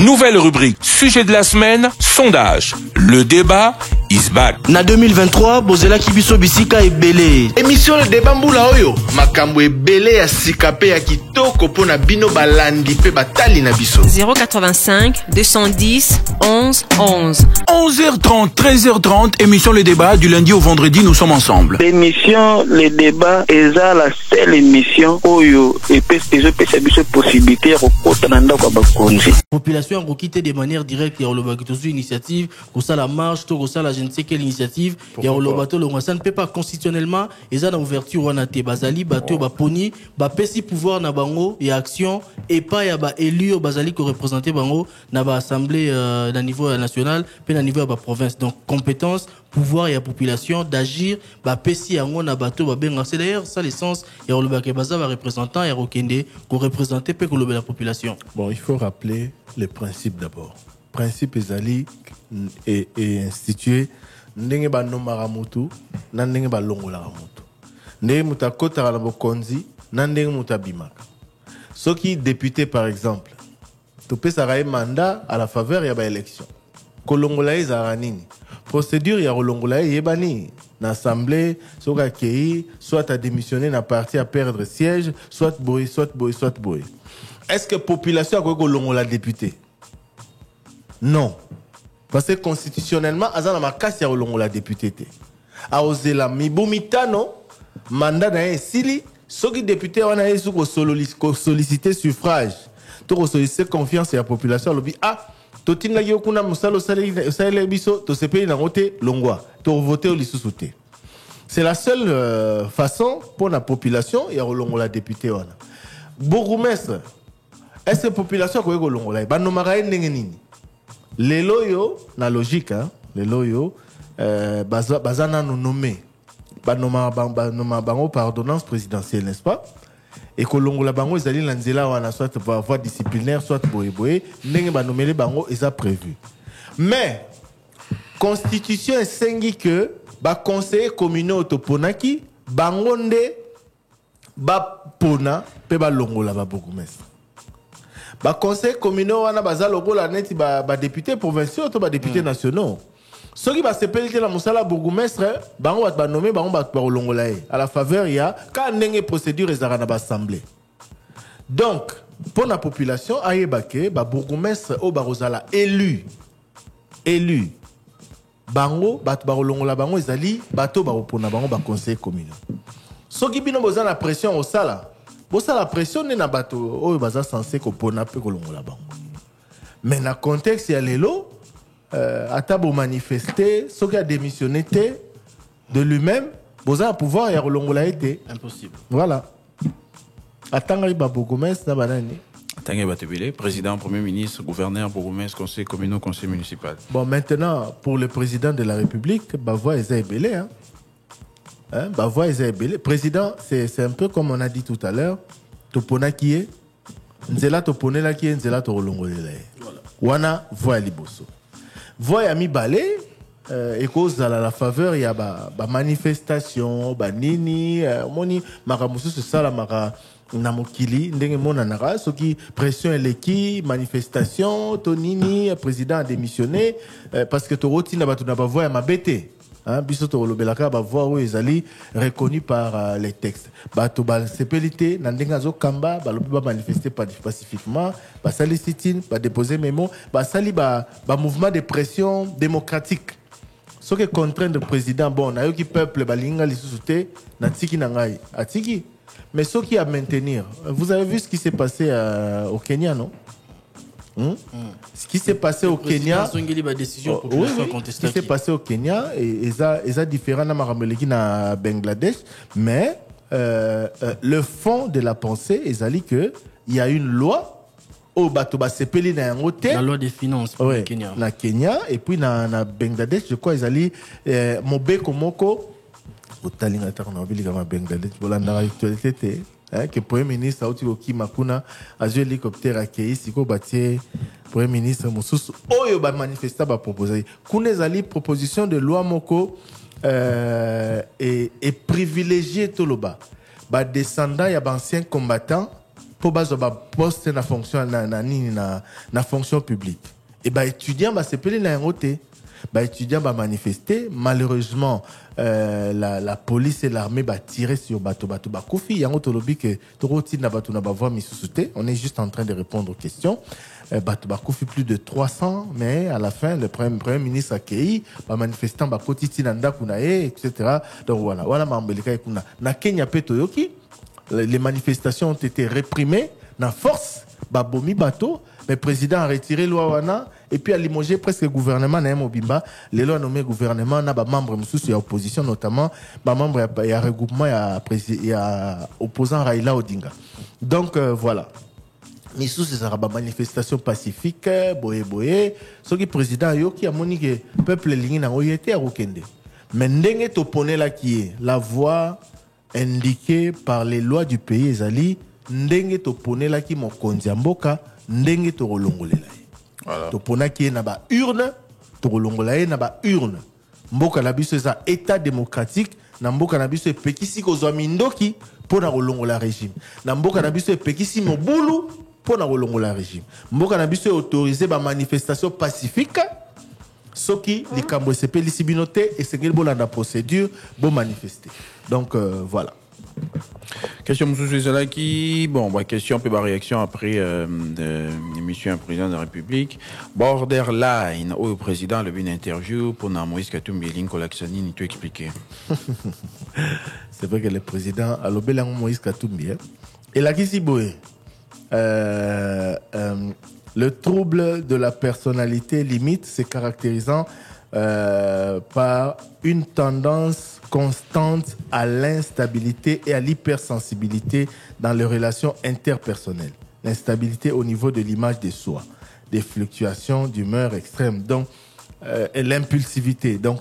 Nouvelle rubrique, sujet de la semaine, sondage. Le débat is back. Na 2023, Bozela Kibiso Bisika ebele. Émission le débat mbula oyo. Makambo ebele ya sikape ya kitoko pona bino balandi pe batali na biso. 085 210 11 11. 11h30, 13h30, émission Le Débat, du lundi au vendredi, nous sommes ensemble. L'émission Le Débat est la seule émission où il peut se possibilité de population a quitté de manière directe, il y a une initiative, la marche, la je ne sais quelle initiative, il y a ça ne peut pas constitutionnellement, et ça dans l'ouverture, on a été basali, bateau, baponi, bapesi pouvoir na bango, et action, et pas y a élu basali qui représentait bango, na ba assemblée d'un niveau national, puis d'un niveau à la province. Donc compétence, pouvoir et la population d'agir, bapesi yango na bateau, babenga. C'est d'ailleurs ça l'essence, il y a le baza va représentant, il y a Rokende, qu'on représentait, puis qu'on la population. Bon, il faut rappeler les principes d'abord. Principe ezali est institué ndenge ba nomara mutu na ndenge ba longola mutu. Ndenge muta kota la bokonzi na ndenge muta bimaka. Soki député par exemple, tu peux s'arrêter mandat à la faveur ya ba élection. Kolongola ezara nini? Procédure ya kolongola yebani na assemblée soka kei soit à démissionner na parti à perdre siège, soit boy. Est-ce que population a kolongola député? Non. Parce que constitutionnellement, azana makasi ya kolongola député. A ozela mibumitano mandat na sili soki député wana yesu ko solliciter suffrage. To ko solliciter confiance ya population lobi totinga yo kuna musalo sale biso to sepeli na ngote longwa to voter au lisusuté. C'est la seule façon pour la population ya kolongola député wana. Bourgmestre, est-ce que la population ko kolongola ba nomara ndenge nini? Lelo yo na logique hein, lelo yo bazana no nommé ba nomma bango par ordonnance présidentielle, n'est-ce pas? Et kolongola bango ezali na nzela wana soit par voie disciplinaire soit boyeboye ndenge ba nommer bango eza prévu. Mais constitution esengi que ba conseiller communaux toponaki bango nde ba pona pe ba longola ba bourgmestre. Ba conseil communaux wana baza lokola neti ba député provinciaux to ba député nationaux. Ceux qui va s'appeler la musala bourgmestre bango ba nommer bango ba longola à la faveur ya ka ndenge procédure ezara na ba assemblée. Donc pour la population ayebake ba bourgmestre o ba rozala élu bango ba longola bango ezali bato ba opona bango ba conseil communaux. Ceux qui bino boza na pression au sala bosa la pression n'est na bato oyo baza censé ko pona pe kolongola bango. Mais na contexte ya lelo atabo manifester ce qui a démissionné de lui-même bosa a pouvoir ya kolongola été impossible. Voilà. Atanga ba bourgmestre na banani. Atanga batebele président, premier ministre, gouverneur, bourgmestre, conseil communal, conseil municipal. Bon maintenant pour le président de la République ba voix eza ebele hein. Bah voix est président, c'est un peu comme on a dit tout à l'heure. Topona qui est nzela topone la qui est nzela to rolongolela. Wana voix liboso. Voix a mi balé et cause à la faveur il y a ba manifestation, ba nini moni makamusu ce sala maka na mokili ndenge mona nara soki pression eleki manifestation tonini président a démissionné parce que to roti na batu na ba voix ya mabete. Bisoto lobelaka ba voix où ezali reconnu par les textes. Bato ba sepelité na ndenga zo kamba ba lobi ba manifester pacifiquement, ba sali sit-in, ba déposer mémo, ba sali ba mouvement de pression démocratique. Ce qui contraint le président bon na yo ki peuple ba linga lisusuté na tiki na ngai. Atiki. Mais ce qui à maintenir. Vous avez vu ce qui s'est passé au Kenya, non? Ce qui s'est passé au Kenya, ce qui s'est passé au Kenya est différent na Bangladesh, mais le fond de la pensée est que il y a une loi au bateau sepeli na ngote, la loi des finances pour le Kenya. Na Kenya et puis na Bangladesh, je crois ils mobeko moko au talinga ta na obili kama Bangladesh bolanda actualité que premier ministre auti oki makuna azu hélicoptère accueilli siko batie premier ministre mususu oyo ba manifesta ba proposer kuna ezali proposition de loi moko et privilégier toloba ba descendant ya ba anciens combattants pour bazo ba poste na fonction na fonction publique et ba étudiant ba sepeli na ngote étudiants va manifester. Malheureusement, la police et l'armée va tirer sur bateau Koufi. Yango tolobi que toroti na bateau na bavoa misusute. On est juste en train de répondre aux questions. Bateau Koufi plus de 300, mais à la fin le premier ministre accueilli, ba manifestant ba kotiti nanda kunae, etc. Donc voilà mambelika kuna. Na Kenya petoyoki, les manifestations ont été réprimées na force, ba bomi bateau. Le président a retiré loi wana et puis a limogé presque le gouvernement na Mobimba. Les lois nommé gouvernement na ba membres mususu ya opposition notamment ba membre ya regroupement ya opposant Raila Odinga. Donc voilà. Misusu c'est ba manifestation pacifique boye. Ce qui président yo qui a moni que peuple lingi na oyete a rokende. Mais ndenge topone la qui est la voie indiquée par les lois du pays ezali ndenge topone la qui mokonzi mboka ndenge to rolongolela voilà to pona ki na ba urne to rolongolela na ba urne mboka na biso za état démocratique na mboka na biso epekisi kozwa mindoki pona rolongola régime na mboka na biso epekisi mobulu pona rolongola régime mboka na biso autorisé ba manifestation pacifique soki likambo sepeli sibinote et sengeli bolanda procédure bo manifester donc voilà. Question M. qui bon, question puis réaction après l'émission président de la République. Borderline au président le une interview pour Moïse Katumbi Linko Laksani ni tout expliquer. C'est vrai que le président a lobé Moïse Katumbi et là qui s'y boue le trouble de la personnalité limite se caractérisant par une tendance constante à l'instabilité et à l'hypersensibilité dans les relations interpersonnelles. L'instabilité au niveau de l'image de soi, des fluctuations d'humeur extrêmes, donc et l'impulsivité. Donc,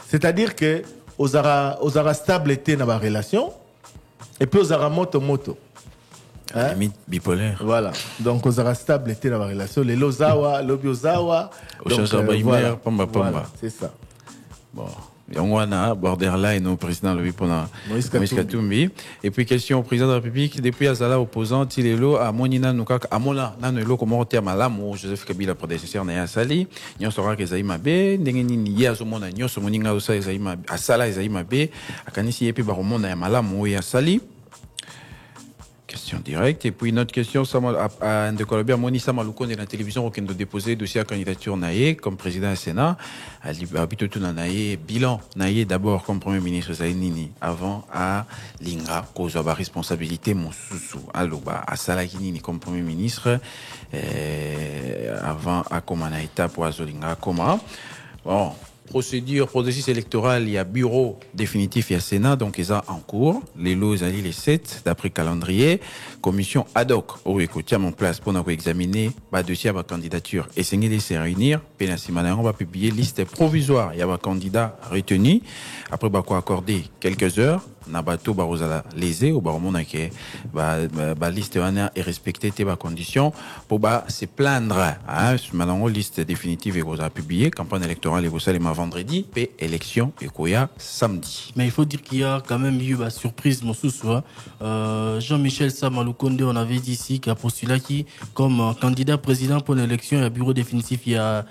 c'est-à-dire que osara stabilité dans la relation et puis osara moto. Hein? Limite bipolaire. Voilà. Donc, osara stabilité dans la relation. Les lozawa, l'obiozawa. Voilà, c'est ça. Bon, on a borderline au président le pendant Moïse Katumbi. Et puis question au président de la République depuis Azala opposant Tilelo à Monina Nukak Amola Nanelo comment terme à l'amour Joseph Kabila prédécesseur na Sali nyon sora ke zaima be ndengeni ni ya somona nyon somoninga osa zaima asala zaima be akanisi epi ba romona ya malamu ya Sali. Question directe. Et puis une autre question, de Colombie, Monissa Maloukonde de la télévision qui a déposé dossier à candidature Naye comme président du Sénat. Habite tout dans Naye, bilan Naye d'abord comme premier ministre Zainini avant à Linga, cause de la responsabilité Moussoussou, Aloba, à Salakinini comme premier ministre, avant à Komanaïta pour Azolinga, Koma. Bon. Processus électoral, il y a bureau définitif, il y a Sénat, donc ils ont en cours. Les lots, ils allaient les 7, d'après calendrier. Commission ad hoc, au écoute, en place pour nous examiner, dossier à ma candidature. Et c'est de se réunir. On va publier liste provisoire. Il y a un candidat retenu. Après, on va accorder quelques heures. Nabato barozala lésé au baromona ke liste wana est respectée tes conditions pour se plaindre hein maintenant liste définitive et vous a publié campagne électorale et vous allez vendredi et élection et koya samedi. Mais il faut dire qu'il y a quand même eu la surprise mon sous-soir Jean-Michel Samaloukonde on avait dit ici qu'il a postulé qui comme candidat président pour l'élection et à bureau définitif il y a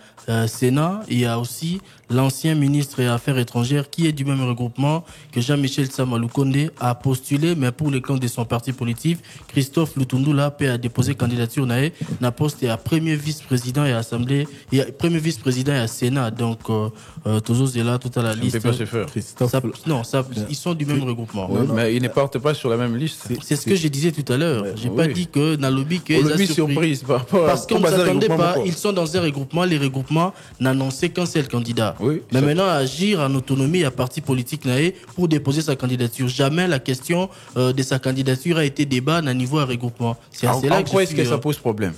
Sénat, il y a aussi l'ancien ministre des Affaires étrangères qui est du même regroupement que Jean-Michel Samaloukonde a postulé, mais pour le camp de son parti politique, Christophe Lutundula a déposé candidature na poste à premier vice-président et assemblée, et premier vice-président et à Sénat. Donc, tous là, tout à la liste. Ça ne peut pas se faire. Ils sont du même regroupement. Oui, mais ils ne partent pas sur la même liste. C'est ce que je disais tout à l'heure. J'ai pas dit que dans le lobby que le surprise parce qu'on ne s'attendait pas. Ils sont dans un regroupement. Les regroupements n'annonçaient qu'un seul candidat. Oui, mais maintenant, agir en autonomie à parti politique pour déposer sa candidature. Jamais la question de sa candidature a été débat à niveau à regroupement. C'est là pourquoi est-ce que ça pose problème?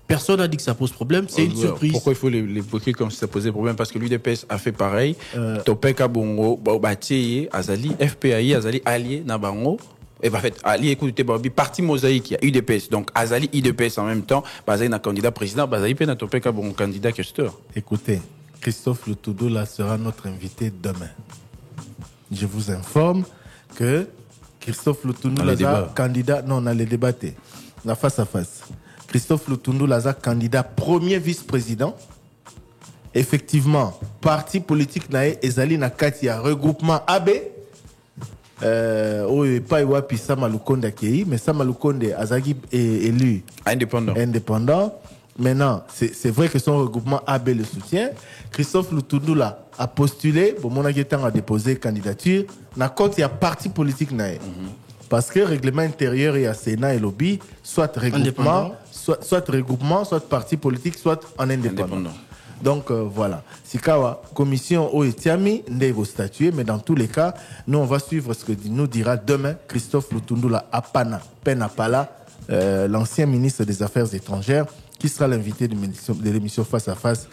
Personne n'a dit que ça pose problème, c'est une surprise. Pourquoi il faut l'évoquer comme si ça posait problème? Parce que l'UDPS a fait pareil. Topeka Bongo, Bati, Azali, FPAI, Azali, allié, Nabango. Et va fait, Ali, écoutez, parti mosaïque, il y a UDPS. Donc, Azali, UDPS en même temps, Bazali, un candidat président, Bazali, Pena Topeka, bon candidat questeur. Écoutez, Christophe Lutundula sera notre invité demain. Je vous informe que Christophe Lutundula candidat, non, on a les débattre, la face à face. Christophe Lutundula candidat premier vice-président effectivement parti politique nae ezali na kati ya regroupement AB pas wapi Sama Lukonde akei, mais Sama Lukonde azaki élu indépendant. Maintenant, c'est vrai que son regroupement AB le soutient. Christophe Lutundula a postulé, bon, mon a déposé candidature. Na compte, il y a parti politique nae. Parce que règlement intérieur, il y a Sénat et lobby, soit regroupement, soit parti politique, soit en indépendant. Donc voilà. Sikawa, commission Oetiami, Ndego statué, mais dans tous les cas, nous on va suivre ce que nous dira demain Christophe Lutundula Apana Penapala, l'ancien ministre des Affaires étrangères, qui sera l'invité de l'émission Face à Face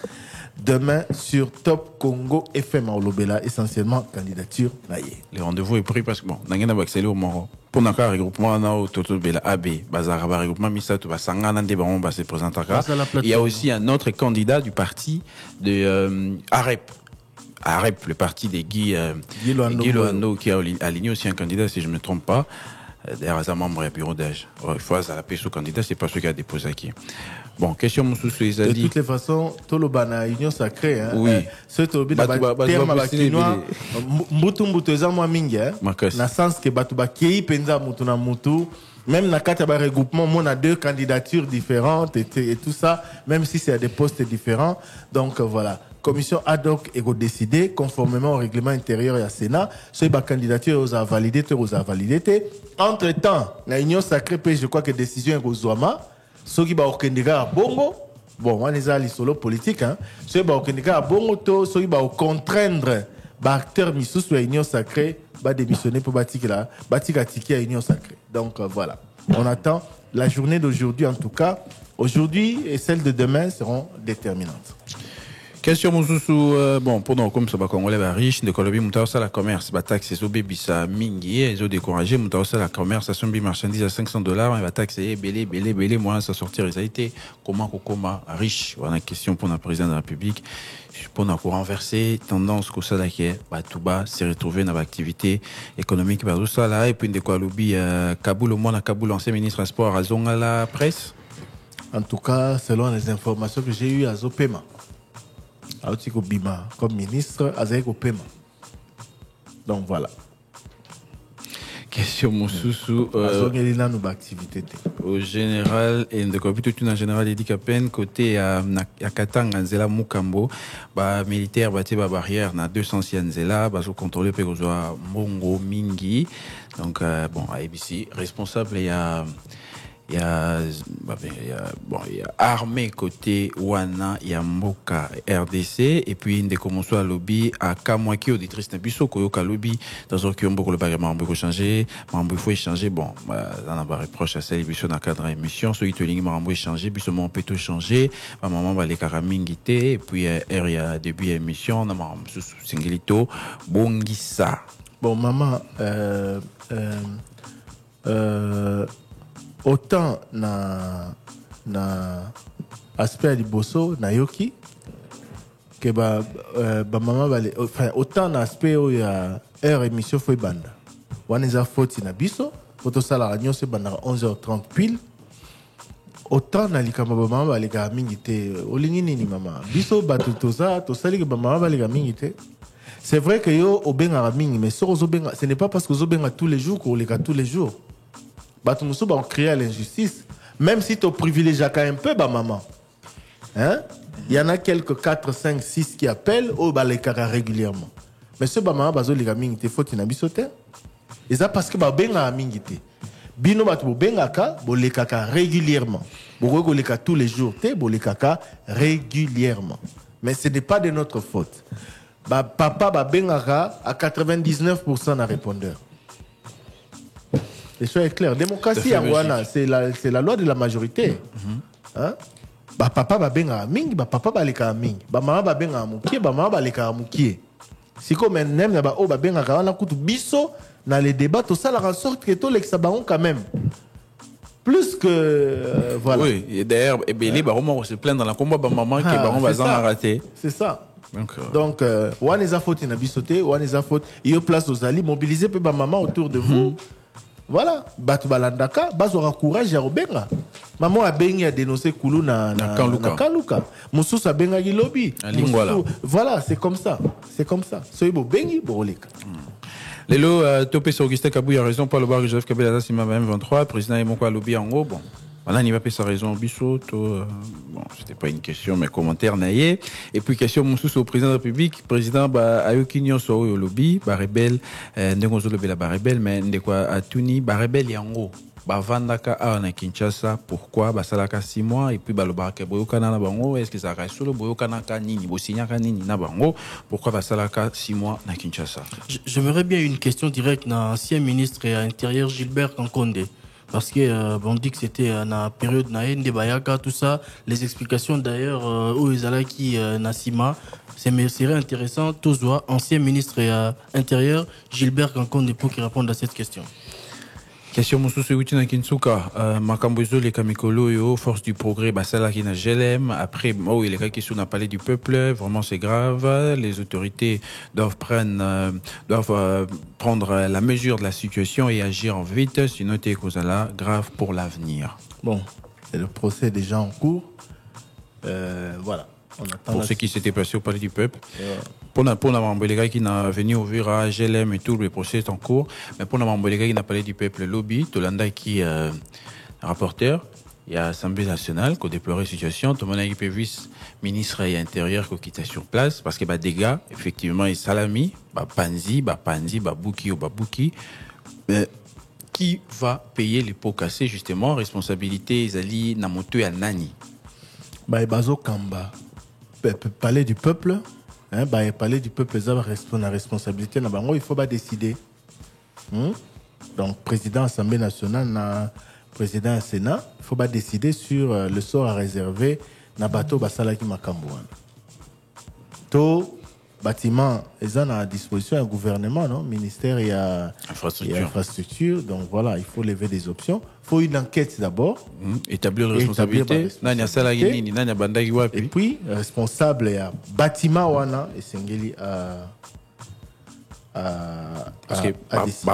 demain sur Top Congo FM à Olobela, essentiellement candidature naïe. Le rendez-vous est pris parce que bon, n'angena accéder au Moro. Pour n'avoir regroupement na Toto Bela AB, bazar regroupement Misato Basangana de Baron se présentera. Il y a aussi un autre candidat du parti de AREP. AREP, le parti de Guy Loano qui a aligné aussi un candidat si je ne me trompe pas. D'ailleurs, c'est un membre du bureau d'âge. Il faut à la paix au candidat, c'est pas celui qui a déposé aquí. Bon, question Moussou de toutes les façons, Tolobana Union sacrée, hein. Oui. Ce Tolobina terme bakinois, mbutu ezamwa mingi, hein. Na sens que batuba kei penza mutu na mutu, même na kata ba regroupement, on a deux candidatures différentes et tout ça, même si c'est à des postes différents. Donc voilà. Commission ad hoc est décidée conformément au règlement intérieur et à Sénat. Ce la candidature aux a validé, Entre temps, la Union sacrée, je crois que décision est aux Ouama. Ceux qui ont à Bongo, bon, on est à l'isolo politique, hein. Ceux qui ont à Bongo, ceux qui ont contraindre, acteur Missous sur la Union sacrée, va démissionner pour bâtir à Union sacrée. Donc voilà. On attend la journée d'aujourd'hui, en tout cas. Aujourd'hui et celle de demain seront déterminantes. Question Moussousou, bon, pendant comme ça va congolais va riche, de Colombie, moutaosa la commerce, va taxer so baby sa mingi, ils ont découragé, moutaosa la commerce, ça sombi marchandise à $500, il va taxer, belé, moi, ça sortir, ça a été, comment riche, voilà une question pour la présidente de la République, pour nous renverser, tendance que ça là, bah, tout bas, s'est retrouvé dans l'activité économique, bah, tout ça là, et puis de quoi lobby, Kaboul, au moins, à Kaboul, ancien ministre sport, à Zonga la presse. En tout cas, selon les informations que j'ai eues à Zopema. Aotiko Bima comme ministre Azeko Pema. Donc voilà. Question Moussoussou. Au général, et de tout en général, il dit qu'à peine côté à Katanga, Nzela Mukambo, bah, militaire, bah, barrière, na 200 Nzela, bah, sous contrôler, puis Mongo Mingi. Donc, bon, à ABC, responsable, il y a armée côté Wana, il y a Mboka RDC, et puis une des commençons à lobby à Kamwaki, auditrice Nabiso, Koyoka lobby, dans un qui ont beaucoup le bagage, on peut changer, on faut échanger, bon, on a pas reproche à cette émission dans le cadre de l'émission, celui qui te on peut échanger, puis seulement on peut tout changer, maman va les karamingité, et puis, il y a début de l'émission, on a Singilito, Bongissa. Bon, maman, autant na aspect liboso na yoki que ba maman bale, enfin autant na aspect où il y a heure émission foi banda waneza foti na biso poto sala réunion se banda 11h30 pile autant na likama ba maman bale ka mingi te olingi nini maman biso batu toza to sali que ba maman bale ka mingi te. C'est vrai que yo obenga mingi, mais ce n'est pas parce que zo benga tous les jours qu'on les ka tous les jours. Batumoussou va créer à l'injustice, même si tu privilégies un peu, bah maman. Hein? Il y en a quelques 4, 5, 6 qui appellent au balekara régulièrement. Mais ce maman, bazo les gaming te faut na bisote. Et ça parce que ba benga mingite. Bino batu benga ka bo les kaka régulièrement. Bo go les ka tous les jours te bo les kaka régulièrement. Mais ce n'est pas de notre faute. Ba papa ba benga ka à 99% na répondeur. Les choses sont claires. Démocratie à Rwanda, c'est la loi de la majorité. Hein? Ba papa ba benga mingi, ba papa ba leka mingi, ba mama ba benga mukie, ba mama ba leka mukie. Si comme un nem na ba o ba benga ka wana kutu biso na les débats tout ça la en sorte que tout l'exabaron quand même. Plus que voilà. Oui, et d'ailleurs Ebele ba romo se plaindre dans la combat ba maman que ba on va s'en rater. C'est ça. Donc wana za faute na bisoté, wana za faute, il y a place aux alliés mobiliser pe ba maman autour de vous. voilà bato balandaka bazwaka courage ya kobenga maman abengi a dénoncé Koulou na Kaluka mosusu abengaki lobi voilà c'est comme ça soki bobengi bokoleka. Lelo topé sur Augustin Kabou, il a raison, Paul Obar, Joseph Kabila, Sima M23, président Emoko Alobi en haut. Bon, voilà, il va payer sa raison, Bissot. Bon, c'était pas une question, mais commentaire naïe. Et puis, question, mon sous au président de la République, président, Ayokinyo Soho Olobi, Barrebel, Ndengozo Lobi la Barrebel, mais Ndekwa Atuni, Barrebel en haut. Bavandaka a na Kinshasa, pourquoi Basalaka 6 mois et puis Balobaka Boyokana na bango, est-ce que ça reste solo Boyokana Kanini, Bosignaka Nini na bango, pourquoi Basalaka 6 mois na Kinshasa? J'aimerais bien une question directe na ancien ministre et intérieur Gilbert Kankonde. Parce que on dit que c'était la période naïne de Bayaka, tout ça, les explications d'ailleurs où ils allaient qui Nassima, serait intéressant, Tozoa, ancien ministre et intérieur Gilbert Kankonde pour qu'il réponde à cette question. Question Moussou Witina Kinsuka, Makambozo, les Kamikolo, Force du Progrès, Basala Kina Gelem. Après, oh, il est question d'un palais du peuple, vraiment c'est grave. Les autorités doivent prendre la mesure de la situation et agir en vite, sinon t'es causala grave pour l'avenir. Bon, le procès est déjà en cours. Voilà. Pour ce qui s'était passé au palais du peuple. Pour les gars qui n'a venu ouvrir à GLM et tout, le procès est en cours. Mais pour les gars qui n'a parlé du peuple lobby, Tolanda qui est rapporteur, il y a l'Assemblée nationale qui a déploré la situation. Tout le monde a été vice-ministre et intérieur qui quitté sur place parce que bah dégâts, effectivement, et salami, bah panzi, bah bouki ou bah bouki. Qui va payer les pots cassés justement? Responsabilité, Zali, Namoto et Nani. Bah Bazo Kamba. Palais du peuple, hein, palais du peuple, ils ont la responsabilité. Il faut pas décider. Donc, président Assemblée nationale, président Sénat, il faut pas décider sur le sort à réserver na bateau basalaki makambouane. To bâtiment, ils ont à disposition un gouvernement, non, ministère et infrastructure. Donc voilà, il faut lever des options. Il faut une enquête d'abord. Établir la responsabilité. Et puis, responsable et bâtiment wana et Sengeli parce que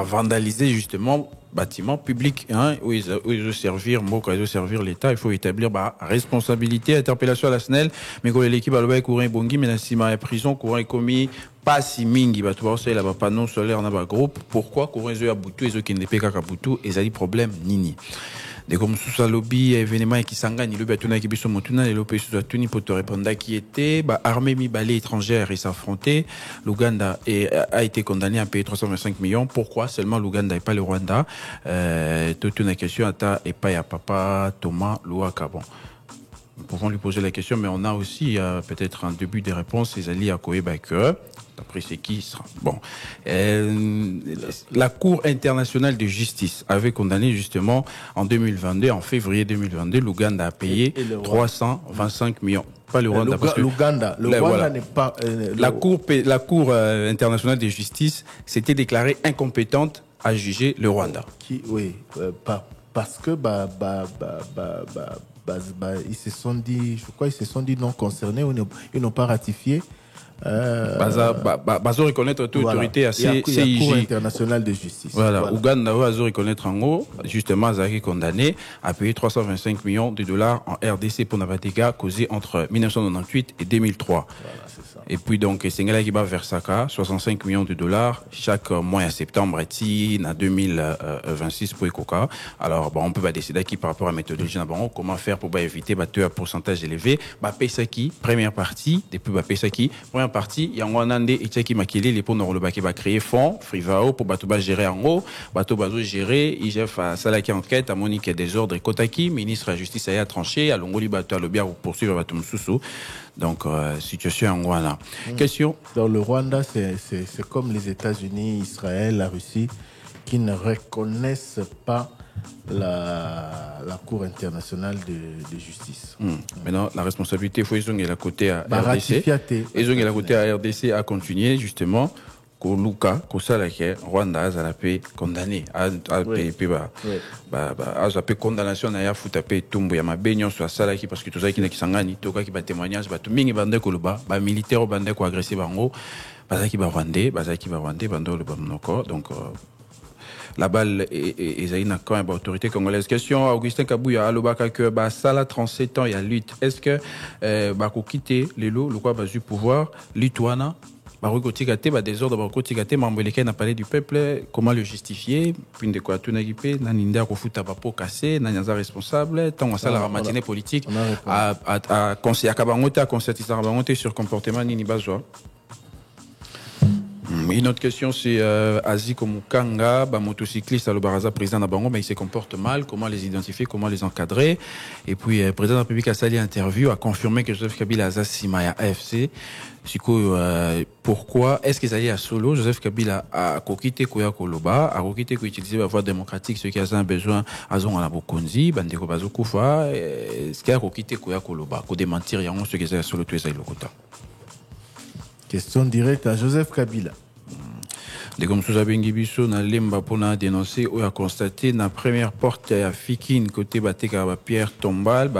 vandaliser justement bâtiment public, hein, où ils veulent servir, l'État, il faut établir responsabilité, interpellation à la SNEL, mais quand l'équipe a le courant bongi, mais la prison, courant est commis, pas si mingi, tu vois, c'est là, panneau solaire, on a un groupe, pourquoi courant est à Boutou, et ceux qui ne payent qu'à Boutou, et ça dit problème, nini. De comme sous ça lobby événement qui s'engage le batuna qui biso motuna et l'opé sous atuni pour te répondre qui était armée mi balai étrangère et s'affronter. L'Ouganda a été condamné à payer 325 millions. Pourquoi seulement l'Ouganda et pas le Rwanda? Toute une question à et pas à papa Thomas Louaka. Bon, nous pouvons lui poser la question, mais on a aussi peut-être un début de réponse. C'est Ali Akoeba que d'après c'est qui sera. Bon, la Cour internationale de justice avait condamné justement en 2022, en février 2022, l'Ouganda a payé 325 millions. Pas le Rwanda, parce que l'Ouganda voilà, n'est pas. La Cour internationale de justice s'était déclarée incompétente à juger le Rwanda. Parce que ils se sont dit, je crois, ils se sont dit non concernés, ils n'ont pas ratifié. Bazo reconnaître toute autorité à CIJ, Cour internationale de justice. Voilà. Ouganda Bazo reconnaître en haut, justement, Zaki condamné à payer 325 millions de dollars en RDC pour les dégâts causés entre 1998 et 2003. Voilà, c'est ça. Et puis donc, Sengala qui va vers Saka, 65 millions de dollars chaque mois en septembre et à 2026 pour Ekoka. Alors, on peut pas décider qui par rapport à la méthodologie, comment faire pour éviter un pourcentage élevé. Pesaki, première partie, depuis Pesaki, première partie, il y a un an et Tchaki Makili, les ponts qui va créer fonds, Frivao, pour Batouba gérer en haut, Batouba gérer, IGF à Salaki enquête, à Monique Désordre et Kotaki, ministre de la Justice a tranché, à Longoli Batou à Lobia pour poursuivre Batum Soussou. Donc, situation en Rwanda. Question? Dans le Rwanda, c'est comme les États-Unis, Israël, la Russie, qui ne reconnaissent pas la Cour internationale de justice. Maintenant, la responsabilité, il faut qu'ils aient la côté à RDC. Ils ont la côté à RDC à continuer, justement. Luka, Rwanda, a été condamné. A été condamnation à Futape, Tumbu, Yama Benyon, soit Salaki, parce que tout ça qui n'a qui s'engage, Toka qui va témoigner, tout mingi bande Koluba, militaire au bande agressé Bango, Bazaki va Rwandais, Bando le Bamnoko. Donc, la balle est Zaïna quand même autorité congolaise. Question Augustin Kabouya Alobaka que Sala 37 ans il y a lutte. Est-ce que bako quitter les lots le quoi basu pouvoir Lituana bako tigate ba désordre bako tigate Mambeleka n'a parlé du peuple comment le justifier puis de quoi tout n'agipé naninda ko futa ba po cassé nanyaza responsable tant à sala matinée politique à conseiller akabangote à concertiser akabangote sur comportement nini bazwa. Une autre question, c'est Azi Komukanga, motocycliste à l'Obaraza, président d'Abango, mais il se comporte mal. Comment les identifier, comment les encadrer? Et puis, le président de la République a sali interview, a confirmé que Joseph Kabila a Simaya AFC. Pourquoi est-ce qu'ils allaient à solo? Joseph Kabila a quitté Koya Koloba, a quitté pour utiliser la voie démocratique, ceux qui ont besoin, Azon à Bokonzi, Bandeko Bazokoufa, est-ce qu'il a quitté Koya Koloba? Pour démentir, il y a ceux qui ont à solo, tous les Lokota. Question directe à Joseph Kabila. Les comme sous Abengibiso na lemba pona dénoncer ou a constaté na première porte à Fikine côté Bateka Pierre Tombal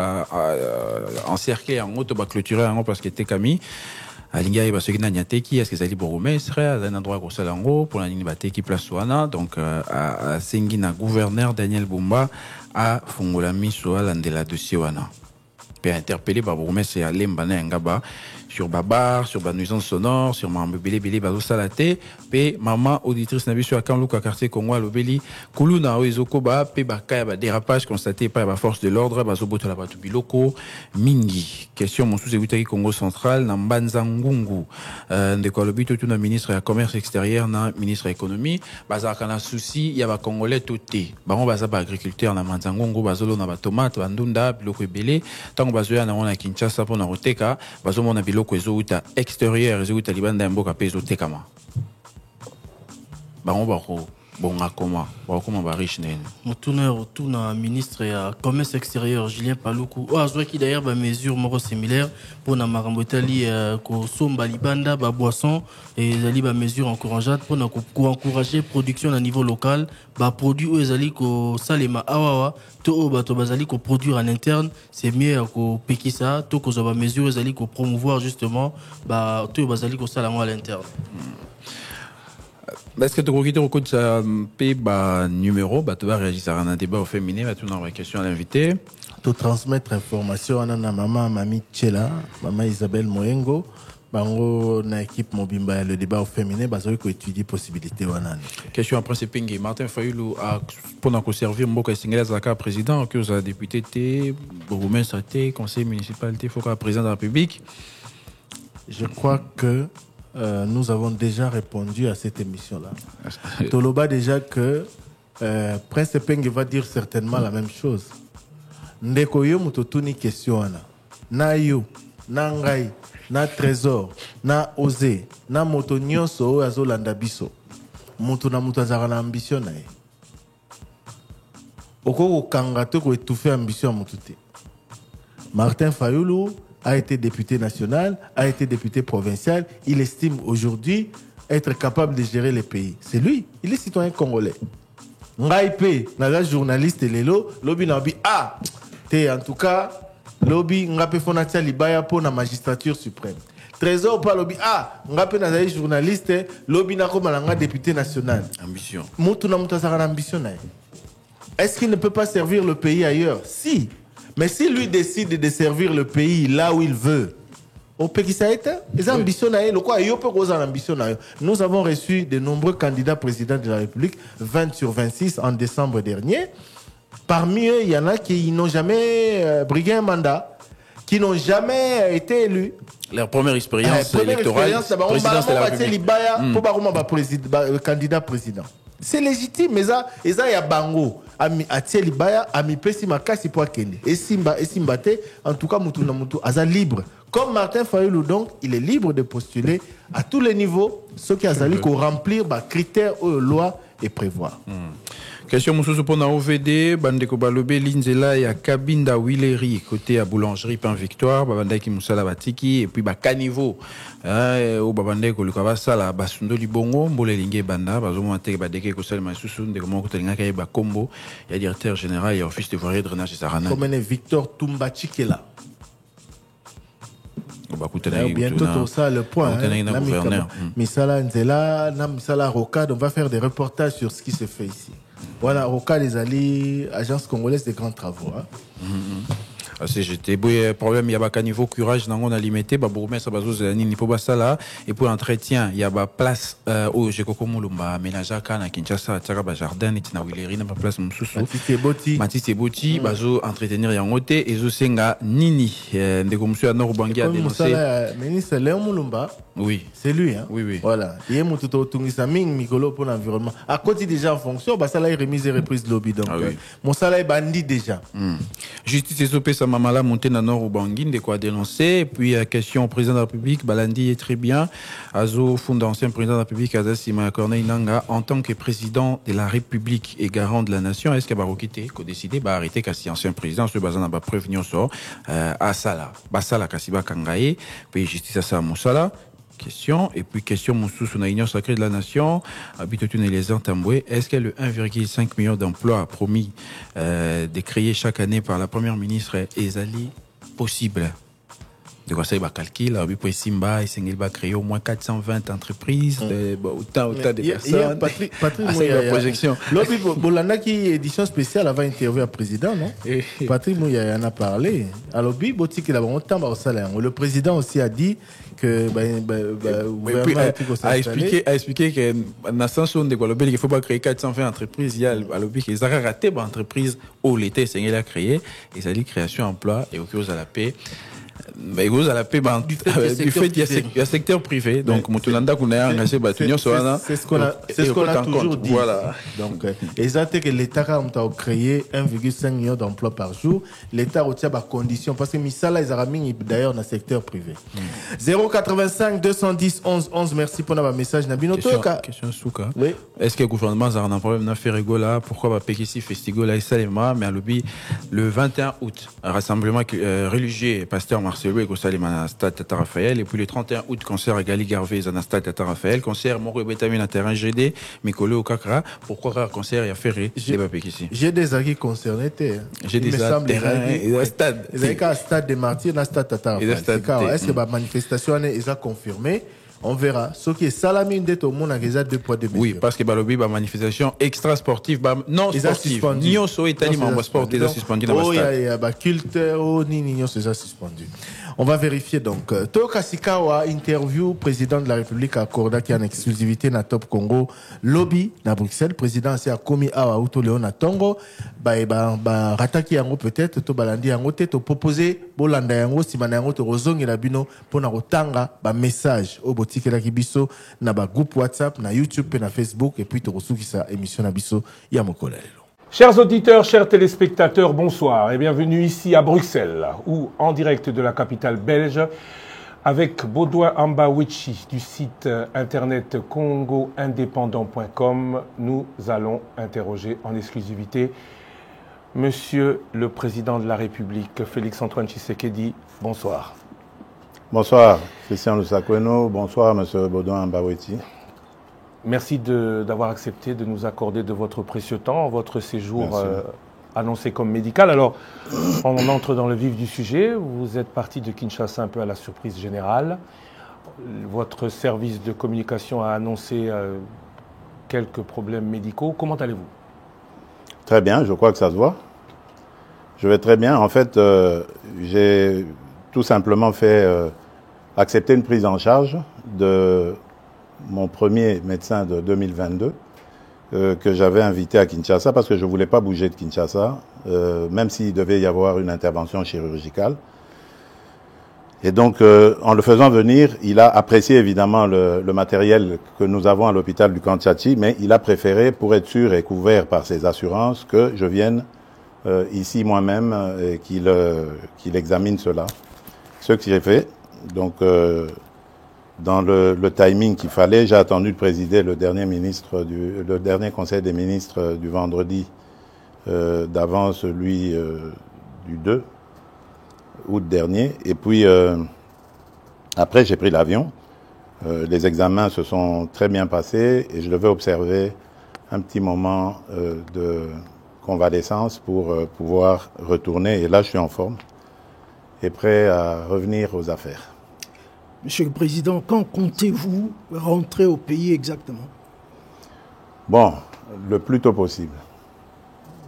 encerclé en auto clôturé en parce que était Camille alinga ba sekina nyateki est-ce que zali boromestre à un endroit ko salango pour la bateki place wana donc à Sengina gouverneur Daniel Bumba a fungola miso ala ndela dossier wana peut interpeller par boromestre à lemba na ngaba sur babar, sur nuisance sonore, sur mambe belé bazo salaté, pe maman auditrice nabi sur Kamluka quartier Congo lobeli, kuluna oizoko ba pe bakaya ba dérapage constaté par la force de l'ordre bazo boto la batu biloko mingi. Question mon sous-écoutari Congo central na Mbanza Ngungu de quoi le but tout na ministre de commerce extérieur na ministre économie baza kana souci ya ba congolais toté. Ba on baza ba agriculteur na Mbanza Ngungu bazolo na ba tomate bandunda biloko belé tango bazo ya na on na Kinshasa pour na roteka bazo mona biloko ezouta extérieur ezouta libanda mboka peso tekama bango bako bonga comment ba riche nen mutuna retourna ministre ya commerce extérieur Julien Paluku azwa ki d'ailleurs ba mesure moko similaire pour na makambo etali ko somba libanda ba boisson et ezali ba mesure encourageante pour na ko encourager production à niveau local ba produit ou ezali ko salema awawa to bato bazali ko produire en interne c'est mieux ko pekisa to ko ba mesure ezali ko promouvoir justement ba to bazali ko salango à l'interne. Est-ce que tu as quitter au coach numéro, tu vas réagir à un débat au féminin, tu as une question à l'invité. Tu transmettre information à maman Mami Tchela, maman Isabelle Moengo, bango na équipe Mobimba le débat au féminin, bazo ko étudier possibilité wana. Question après c'est Pingi Martin Fayulu a pendant qu'on servir Mboka Singela Zaka président que vous député té, bourgmestre té, conseil municipal té, faut président de la République. Je crois que nous avons déjà répondu à cette émission-là. Toloba déjà que Prince Penge va dire certainement la même chose. Ndeko yo mutotuni question ana. Na yo, na ngai, na trésor, na osé, na moto nyonso azo landa biso. Mutu na mutu azara na ambition na ye. Oko kanga to ko étouffer ambition mutu te. Martin Fayulu a été député national, a été député provincial. Il estime aujourd'hui être capable de gérer le pays. C'est lui, il est citoyen congolais. Ngaipe, naga journaliste lelo, lobi nabi ah, te en tout cas, lobi ngape fonatia libaya pour la magistrature suprême. Trésor pas lobi ah, ngape naga journaliste, lobi nako malanga député national. Ambition. Mutu na mutu azara ambition na. Est-ce qu'il ne peut pas servir le pays ailleurs? Si. Mais si lui décide de servir le pays là où il veut, au pays ça a été, les ambitions, nous avons reçu de nombreux candidats présidents de la République, 20 sur 26 en décembre dernier. Parmi eux, il y en a qui n'ont jamais brigué un mandat, qui n'ont jamais été élus. Leur première expérience électorale, candidat président. C'est légitime, mais ça, il y a bango. Atieli Baya, ami pesi makasi po akende. Et Simbate, en tout cas, mutu na mutu, aza libre. Comme Martin Fayulu, donc, il est libre de postuler à tous les niveaux, ceux qui azali ko remplir ba critères aux lois et prévoir. Question mosusu pour na OVD, bandeko balobe linzela ya Kabinda Willery côté à boulangerie Pain Victoire, babandaki musala batiki et puis ba caniveau au babandeko lukaba sala basundo libongo mbole linge banda bazomo ateke badeke ko sala masusu ndeko moko telinga kay ba kombo ya directeur général et office de voirie drainage et sarana. Comme Victor Tumbachikela. Bientôt tout ça le point. Misala Nzela, Misala Rocade, on va faire des reportages sur ce qui se fait ici. Voilà, au cas des alliés, Agence congolaise des grands travaux. CGT problème il y a pas niveau curage on a limité ba bourgmestre ça bazo zelani ni po basala et pour l'entretien il y a ba place au Jekoko Mulumba ménager kana Kinshasa tsaka ba jardin et na wileri na ba place mususu Matisse Boti bazo entretenir yango te ezo senga nini ndeko monsieur Anor Bangi a dénoncé ministre Léon Mulumba. Oui, c'est lui hein. Oui. Voilà, il est mututo tungisa ming mikolo pour l'environnement. À côté déjà en fonction, bah ça là remise et reprise de lobby donc mon salaire est bandit déjà. Justice SOP Mamala monté dans Nord Ubangui de quoi dénoncer. Puis question au président de la République, Balandi est très bien. Azo fond ancien président de la République, Azasima Corneille Nanga, en tant que président de la République et garant de la nation, est-ce qu'il va reciter, qu'on décide, bah arrêter qu'à ancien président, ce bazan va prévenir sur à Sala, Basala Kasiba Kangaye, puis justice à ça Moussala. Question, et puis question Moussou sur la Union sacrée de la nation, Habitotune et les Antamboué, est-ce que le 1,5 million d'emplois promis de créer chaque année par la première ministre Ezali possible? De quoi ça, il va calculer, il va Simba, il va créer au moins 420 entreprises, autant de personnes. Patrick, la projection. L'autre, Bolanda qui édition spéciale avait interviewé le président, non? Patrick Mouya en a parlé. Alors, le président aussi a dit que a expliqué que dans le sens où il ne faut pas créer 420 entreprises, il y a les arrêts ratés d'entreprises où l'État a créé, et ça dit création d'emplois et aux causes à la paix. Mais vous à la paix du fait qu'il y a secteur privé donc Moutulanda qu'on a engagé c'est ce qu'on a toujours dit. Voilà. Donc exactement que l'État a créé 1,5 million d'emplois par jour. L'État retient par condition parce que Misala ils ont d'ailleurs dans le secteur privé. 085 210 11 11 merci pour notre message Nabino Toka. Question Souka. Oui. Est-ce que le gouvernement a un problème dans faire rigola pourquoi va payer ici festival là Salema mais à le 21 août un rassemblement religieux pasteur Marcelo et Salimana Stade Tata Raphaël et puis le 31 août concert à Gali Garvey à Stade Tata Raphaël concert Moro Betamine à terrain GD Mikolo au Kakra pourquoi rare concert il y a ferré j'ai des amis concernés j'ai des stades il y a un stade de Martyrs dans Stade Tata Raphaël est-ce que la manifestation est confirmée? On verra. Ce qui est salamine d'être au monde, il y a 2 poids 2 mesures. Oui, parce que Balobi, la manifestation extra sportive, non sportive. Nyon so Italie, mais sport déjà suspendu dans le stade. Il y a culte, Nyon déjà suspendu. On va vérifier donc. Toka Sikawa interview président de la République à Korda qui est en exclusivité na Top Congo lobby na Bruxelles. Président c'est à Komi Awa Uto Léon na Tongo. Rataki yango peut-être to balandi yango te to proposer bolanda yango simana yango to rozongi la bino pona rotanga ba message au boutique la kibiso na ba groupe WhatsApp na YouTube et na Facebook et puis to rosuki sa émission na biso ya mokolelo. Chers auditeurs, chers téléspectateurs, bonsoir et bienvenue ici à Bruxelles, ou en direct de la capitale belge, avec Baudouin Ambawichi du site internet congoindépendant.com. Nous allons interroger en exclusivité Monsieur le Président de la République, Félix-Antoine Tshisekedi. Bonsoir. Bonsoir, Christian Lusakweno. Bonsoir, Monsieur Baudouin Ambawichi. Merci d'avoir accepté de nous accorder de votre précieux temps, votre séjour annoncé comme médical. Alors, on entre dans le vif du sujet. Vous êtes parti de Kinshasa un peu à la surprise générale. Votre service de communication a annoncé quelques problèmes médicaux. Comment allez-vous? Très bien, je crois que ça se voit. Je vais très bien. En fait, j'ai tout simplement fait accepter une prise en charge de mon premier médecin de 2022 que j'avais invité à Kinshasa parce que je ne voulais pas bouger de Kinshasa, même s'il devait y avoir une intervention chirurgicale. Et donc, en le faisant venir, il a apprécié évidemment le matériel que nous avons à l'hôpital du Kantiachi, mais il a préféré, pour être sûr et couvert par ses assurances, que je vienne ici moi-même et qu'il examine cela. Ce que j'ai fait. Donc, dans le timing qu'il fallait, j'ai attendu de présider le dernier conseil des ministres du vendredi d'avant celui du 2 août dernier. Et puis, après, j'ai pris l'avion. Les examens se sont très bien passés et je devais observer un petit moment de convalescence pour pouvoir retourner. Et là, je suis en forme et prêt à revenir aux affaires. Monsieur le Président, quand comptez-vous rentrer au pays exactement? Bon, le plus tôt possible.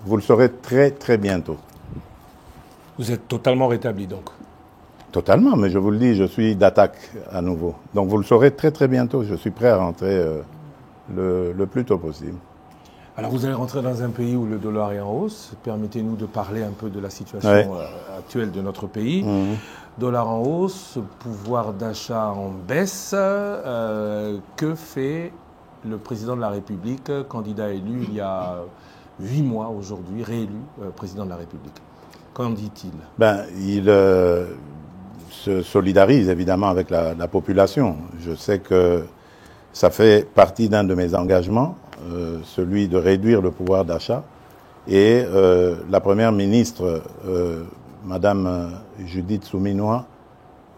Vous le saurez très très bientôt. Vous êtes totalement rétabli donc? Totalement, mais je vous le dis, je suis d'attaque à nouveau. Donc vous le saurez très très bientôt. Je suis prêt à rentrer le plus tôt possible. Alors vous allez rentrer dans un pays où le dollar est en hausse. Permettez-nous de parler un peu de la situation actuelle de notre pays. Dollar en hausse, pouvoir d'achat en baisse. Que fait le président de la République, candidat élu il y a 8 mois aujourd'hui, réélu président de la République? Qu'en dit-il? Il se solidarise évidemment avec la population. Je sais que ça fait partie d'un de mes engagements, celui de réduire le pouvoir d'achat. Et la première ministre, Madame Judith Souminois,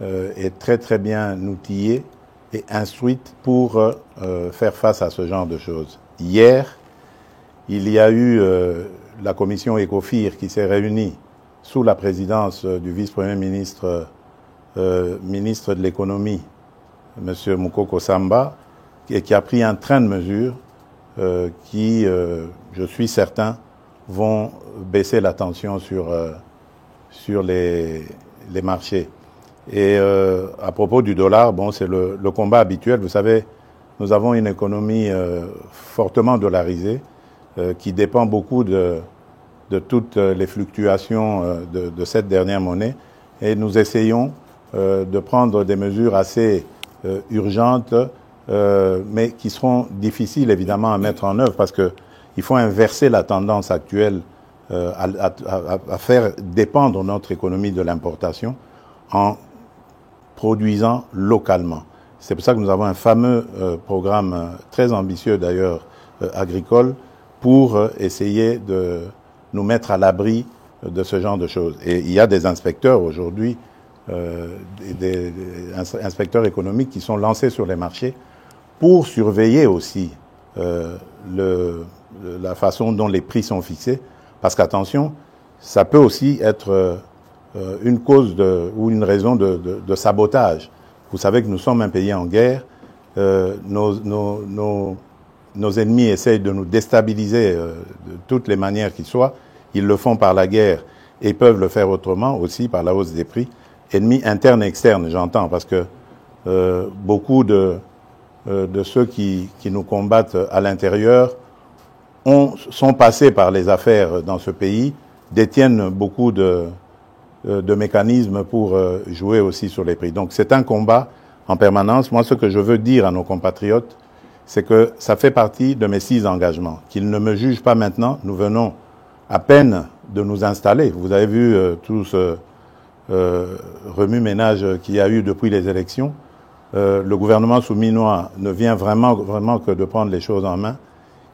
est très très bien outillée et instruite pour faire face à ce genre de choses. Hier, il y a eu la commission ECOFIR qui s'est réunie sous la présidence du vice-premier ministre, ministre de l'économie, M. Moukoko Samba, qui a pris un train de mesures qui, je suis certain, vont baisser la tension sur les marchés. Et à propos du dollar, c'est le combat habituel. Vous savez, nous avons une économie fortement dollarisée qui dépend beaucoup de toutes les fluctuations de cette dernière monnaie. Et nous essayons de prendre des mesures assez urgentes, mais qui seront difficiles évidemment à mettre en œuvre parce qu'il faut inverser la tendance actuelle à faire dépendre notre économie de l'importation en produisant localement. C'est pour ça que nous avons un fameux programme très ambitieux d'ailleurs agricole pour essayer de nous mettre à l'abri de ce genre de choses. Et il y a des inspecteurs aujourd'hui, des inspecteurs économiques qui sont lancés sur les marchés pour surveiller aussi la façon dont les prix sont fixés. Parce qu'attention, ça peut aussi être une cause ou une raison de sabotage. Vous savez que nous sommes un pays en guerre. Nos ennemis essayent de nous déstabiliser de toutes les manières qui soient. Ils le font par la guerre et peuvent le faire autrement aussi par la hausse des prix. Ennemis internes et externes, j'entends, parce que beaucoup de ceux qui nous combattent à l'intérieur sont passés par les affaires dans ce pays, détiennent beaucoup de mécanismes pour jouer aussi sur les prix. Donc c'est un combat en permanence. Moi, ce que je veux dire à nos compatriotes, c'est que ça fait partie de mes 6 engagements. Qu'ils ne me jugent pas maintenant. Nous venons à peine de nous installer. Vous avez vu tout ce remue-ménage qu'il y a eu depuis les élections. Le gouvernement souminois ne vient vraiment que de prendre les choses en main.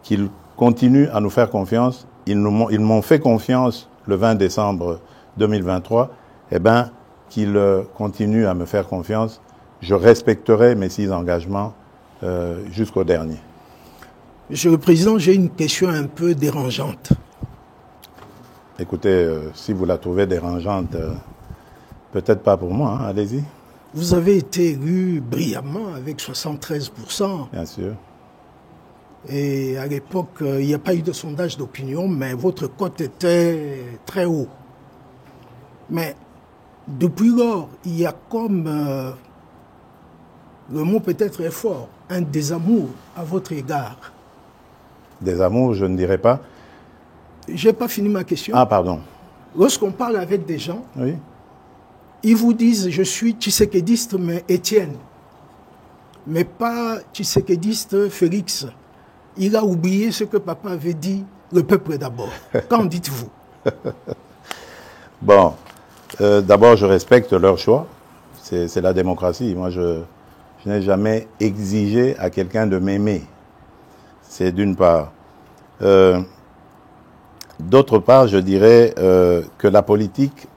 Qu'ils continuent à nous faire confiance. Ils m'ont fait confiance le 20 décembre 2023. Qu'ils continuent à me faire confiance. Je respecterai mes 6 engagements jusqu'au dernier. Monsieur le Président, j'ai une question un peu dérangeante. Écoutez, si vous la trouvez dérangeante, peut-être pas pour moi, hein, allez-y. Vous avez été élu brillamment avec 73%. Bien sûr. Et à l'époque, il n'y a pas eu de sondage d'opinion, mais votre cote était très haut. Mais depuis lors, il y a comme, le mot peut-être est fort, un désamour à votre égard. Désamour, je ne dirais pas. Je n'ai pas fini ma question. Ah, pardon. Lorsqu'on parle avec des gens, oui, ils vous disent « je suis tshisekédiste, mais Étienne », mais pas tshisekédiste Félix. Il a oublié ce que papa avait dit, le peuple d'abord. Qu'en dites-vous? Bon, d'abord, je respecte leur choix. C'est la démocratie. Moi, je n'ai jamais exigé à quelqu'un de m'aimer. C'est d'une part. D'autre part, je dirais que la politique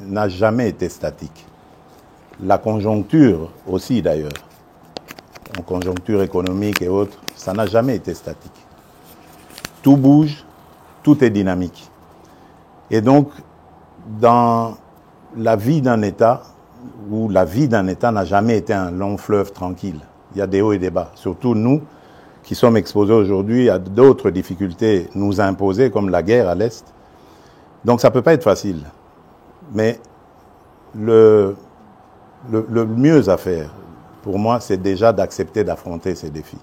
n'a jamais été statique. La conjoncture aussi, d'ailleurs, en conjoncture économique et autres, ça n'a jamais été statique. Tout bouge, tout est dynamique. Et donc, dans la vie d'un État, où la vie d'un État n'a jamais été un long fleuve tranquille, il y a des hauts et des bas. Surtout nous, qui sommes exposés aujourd'hui à d'autres difficultés nous imposées, comme la guerre à l'Est. Donc ça ne peut pas être facile. Mais le mieux à faire, pour moi, c'est déjà d'accepter d'affronter ces défis.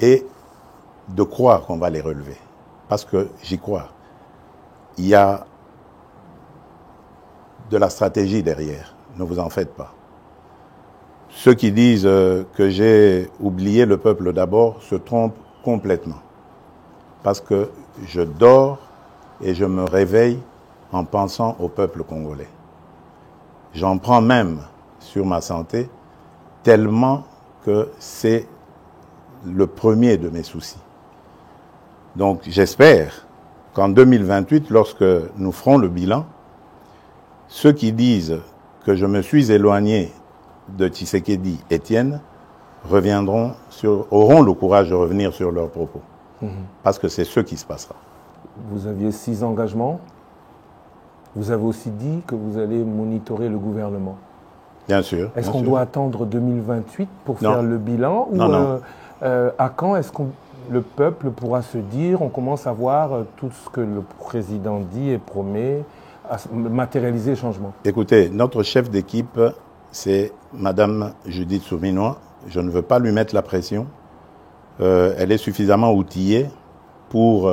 Et de croire qu'on va les relever. Parce que j'y crois. Il y a de la stratégie derrière. Ne vous en faites pas. Ceux qui disent que j'ai oublié le peuple d'abord se trompent complètement. Parce que je dors et je me réveille en pensant au peuple congolais. J'en prends même sur ma santé tellement que c'est le premier de mes soucis. Donc j'espère qu'en 2028, lorsque nous ferons le bilan, ceux qui disent que je me suis éloigné de Tshisekedi Étienne auront le courage de revenir sur leurs propos. Parce que c'est ce qui se passera. Vous aviez 6 engagements. Vous avez aussi dit que vous allez monitorer le gouvernement. Bien sûr. Est-ce qu'on doit attendre 2028 pour faire le bilan ou non. À quand est-ce que le peuple pourra se dire, on commence à voir tout ce que le président dit et promet, à matérialiser le changement? Écoutez, notre chef d'équipe, c'est Madame Judith Souminois. Je ne veux pas lui mettre la pression. Elle est suffisamment outillée pour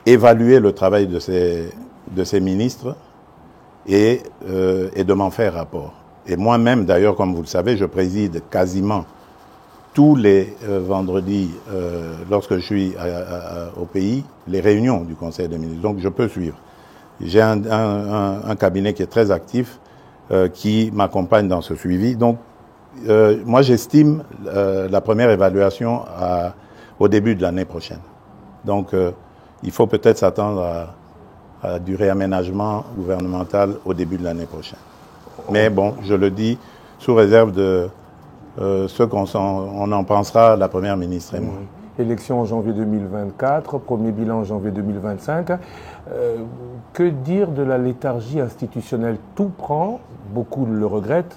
évaluer le travail de ses ministres et de m'en faire rapport. Et moi-même, d'ailleurs, comme vous le savez, je préside quasiment tous les vendredis, lorsque je suis au pays, les réunions du Conseil des ministres. Donc je peux suivre. J'ai un cabinet qui est très actif, qui m'accompagne dans ce suivi. Donc moi j'estime la première évaluation au début de l'année prochaine. Donc il faut peut-être s'attendre à du réaménagement gouvernemental au début de l'année prochaine. Mais bon, je le dis sous réserve de ce qu'on en pensera, la Première ministre et moi. Élection en janvier 2024, premier bilan en janvier 2025. Que dire de la léthargie institutionnelle? Tout prend, beaucoup le regrettent,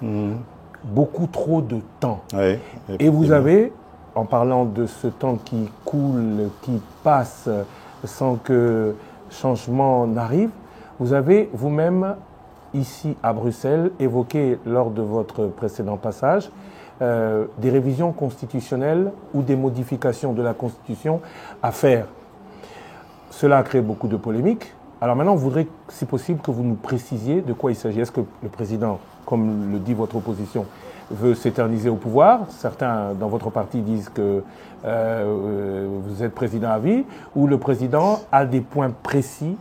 beaucoup trop de temps. Oui, et vous avez, en parlant de ce temps qui coule, qui passe sans que changement n'arrive, vous avez vous-même, ici à Bruxelles, évoqué lors de votre précédent passage, des révisions constitutionnelles ou des modifications de la Constitution à faire. Cela a créé beaucoup de polémiques. Alors maintenant, on voudrait, si possible, que vous nous précisiez de quoi il s'agit. Est-ce que le président, comme le dit votre opposition, veut s'éterniser au pouvoir? Certains dans votre parti disent que vous êtes président à vie, ou le président a des points précis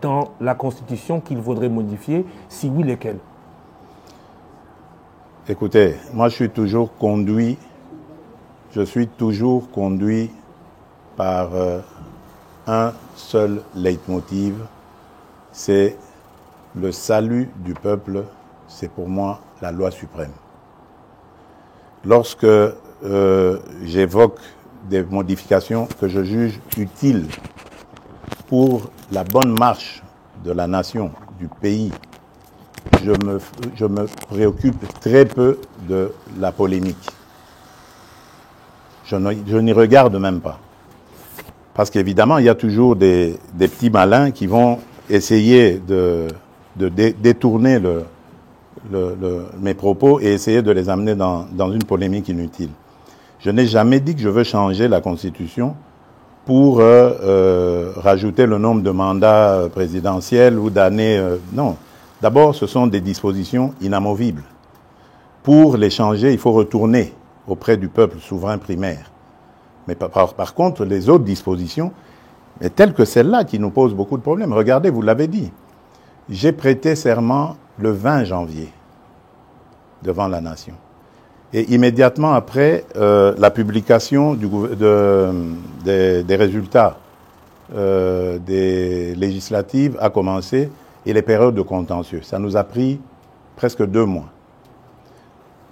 dans la Constitution qu'il vaudrait modifier, si oui, lesquels? Écoutez, moi je suis toujours conduit par un seul leitmotiv, c'est le salut du peuple, c'est pour moi la loi suprême. Lorsque j'évoque des modifications que je juge utiles pour la bonne marche de la nation, du pays, je me préoccupe très peu de la polémique. Je n'y regarde même pas. Parce qu'évidemment, il y a toujours des petits malins qui vont essayer de détourner mes propos et essayer de les amener dans une polémique inutile. Je n'ai jamais dit que je veux changer la Constitution pour rajouter le nombre de mandats présidentiels ou d'années. Non. D'abord, ce sont des dispositions inamovibles. Pour les changer, il faut retourner auprès du peuple souverain primaire. Mais par contre, les autres dispositions, mais telles que celle-là, qui nous posent beaucoup de problèmes. Regardez, vous l'avez dit, j'ai prêté serment le 20 janvier devant la nation. Et immédiatement après, la publication des résultats des législatives a commencé et les périodes de contentieux. Ça nous a pris presque 2 mois.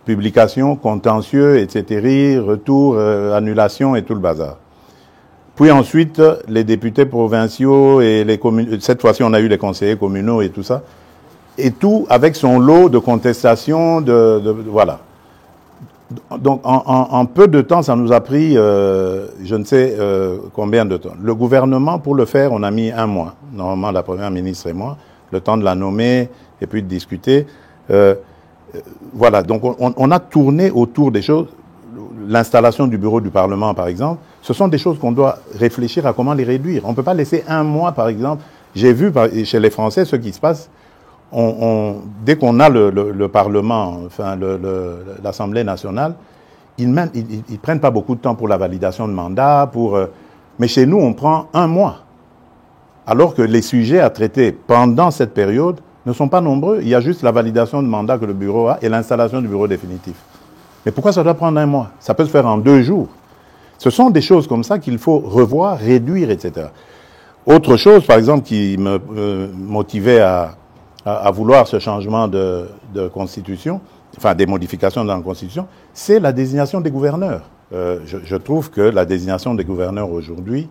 Publication, contentieux, etc., retour, annulation et tout le bazar. Puis ensuite, les députés provinciaux et les communes, cette fois-ci on a eu les conseillers communaux et tout ça, et tout avec son lot de contestations, voilà. Donc, en peu de temps, ça nous a pris, je ne sais combien de temps. Le gouvernement, pour le faire, on a mis 1 mois. Normalement, la première ministre et moi, le temps de la nommer et puis de discuter. Voilà, donc on a tourné autour des choses. L'installation du bureau du Parlement, par exemple, ce sont des choses qu'on doit réfléchir à comment les réduire. On ne peut pas laisser 1 mois, par exemple. J'ai vu chez les Français ce qui se passe. Dès qu'on a le Parlement, enfin l'Assemblée nationale, ils prennent pas beaucoup de temps pour la validation de mandat. Mais chez nous, on prend 1 mois. Alors que les sujets à traiter pendant cette période ne sont pas nombreux. Il y a juste la validation de mandat que le bureau a et l'installation du bureau définitif. Mais pourquoi ça doit prendre 1 mois? Ça peut se faire en 2 jours. Ce sont des choses comme ça qu'il faut revoir, réduire, etc. Autre chose, par exemple, qui me motivait à vouloir ce changement de constitution, enfin des modifications dans la constitution, c'est la désignation des gouverneurs. Je trouve que la désignation des gouverneurs aujourd'hui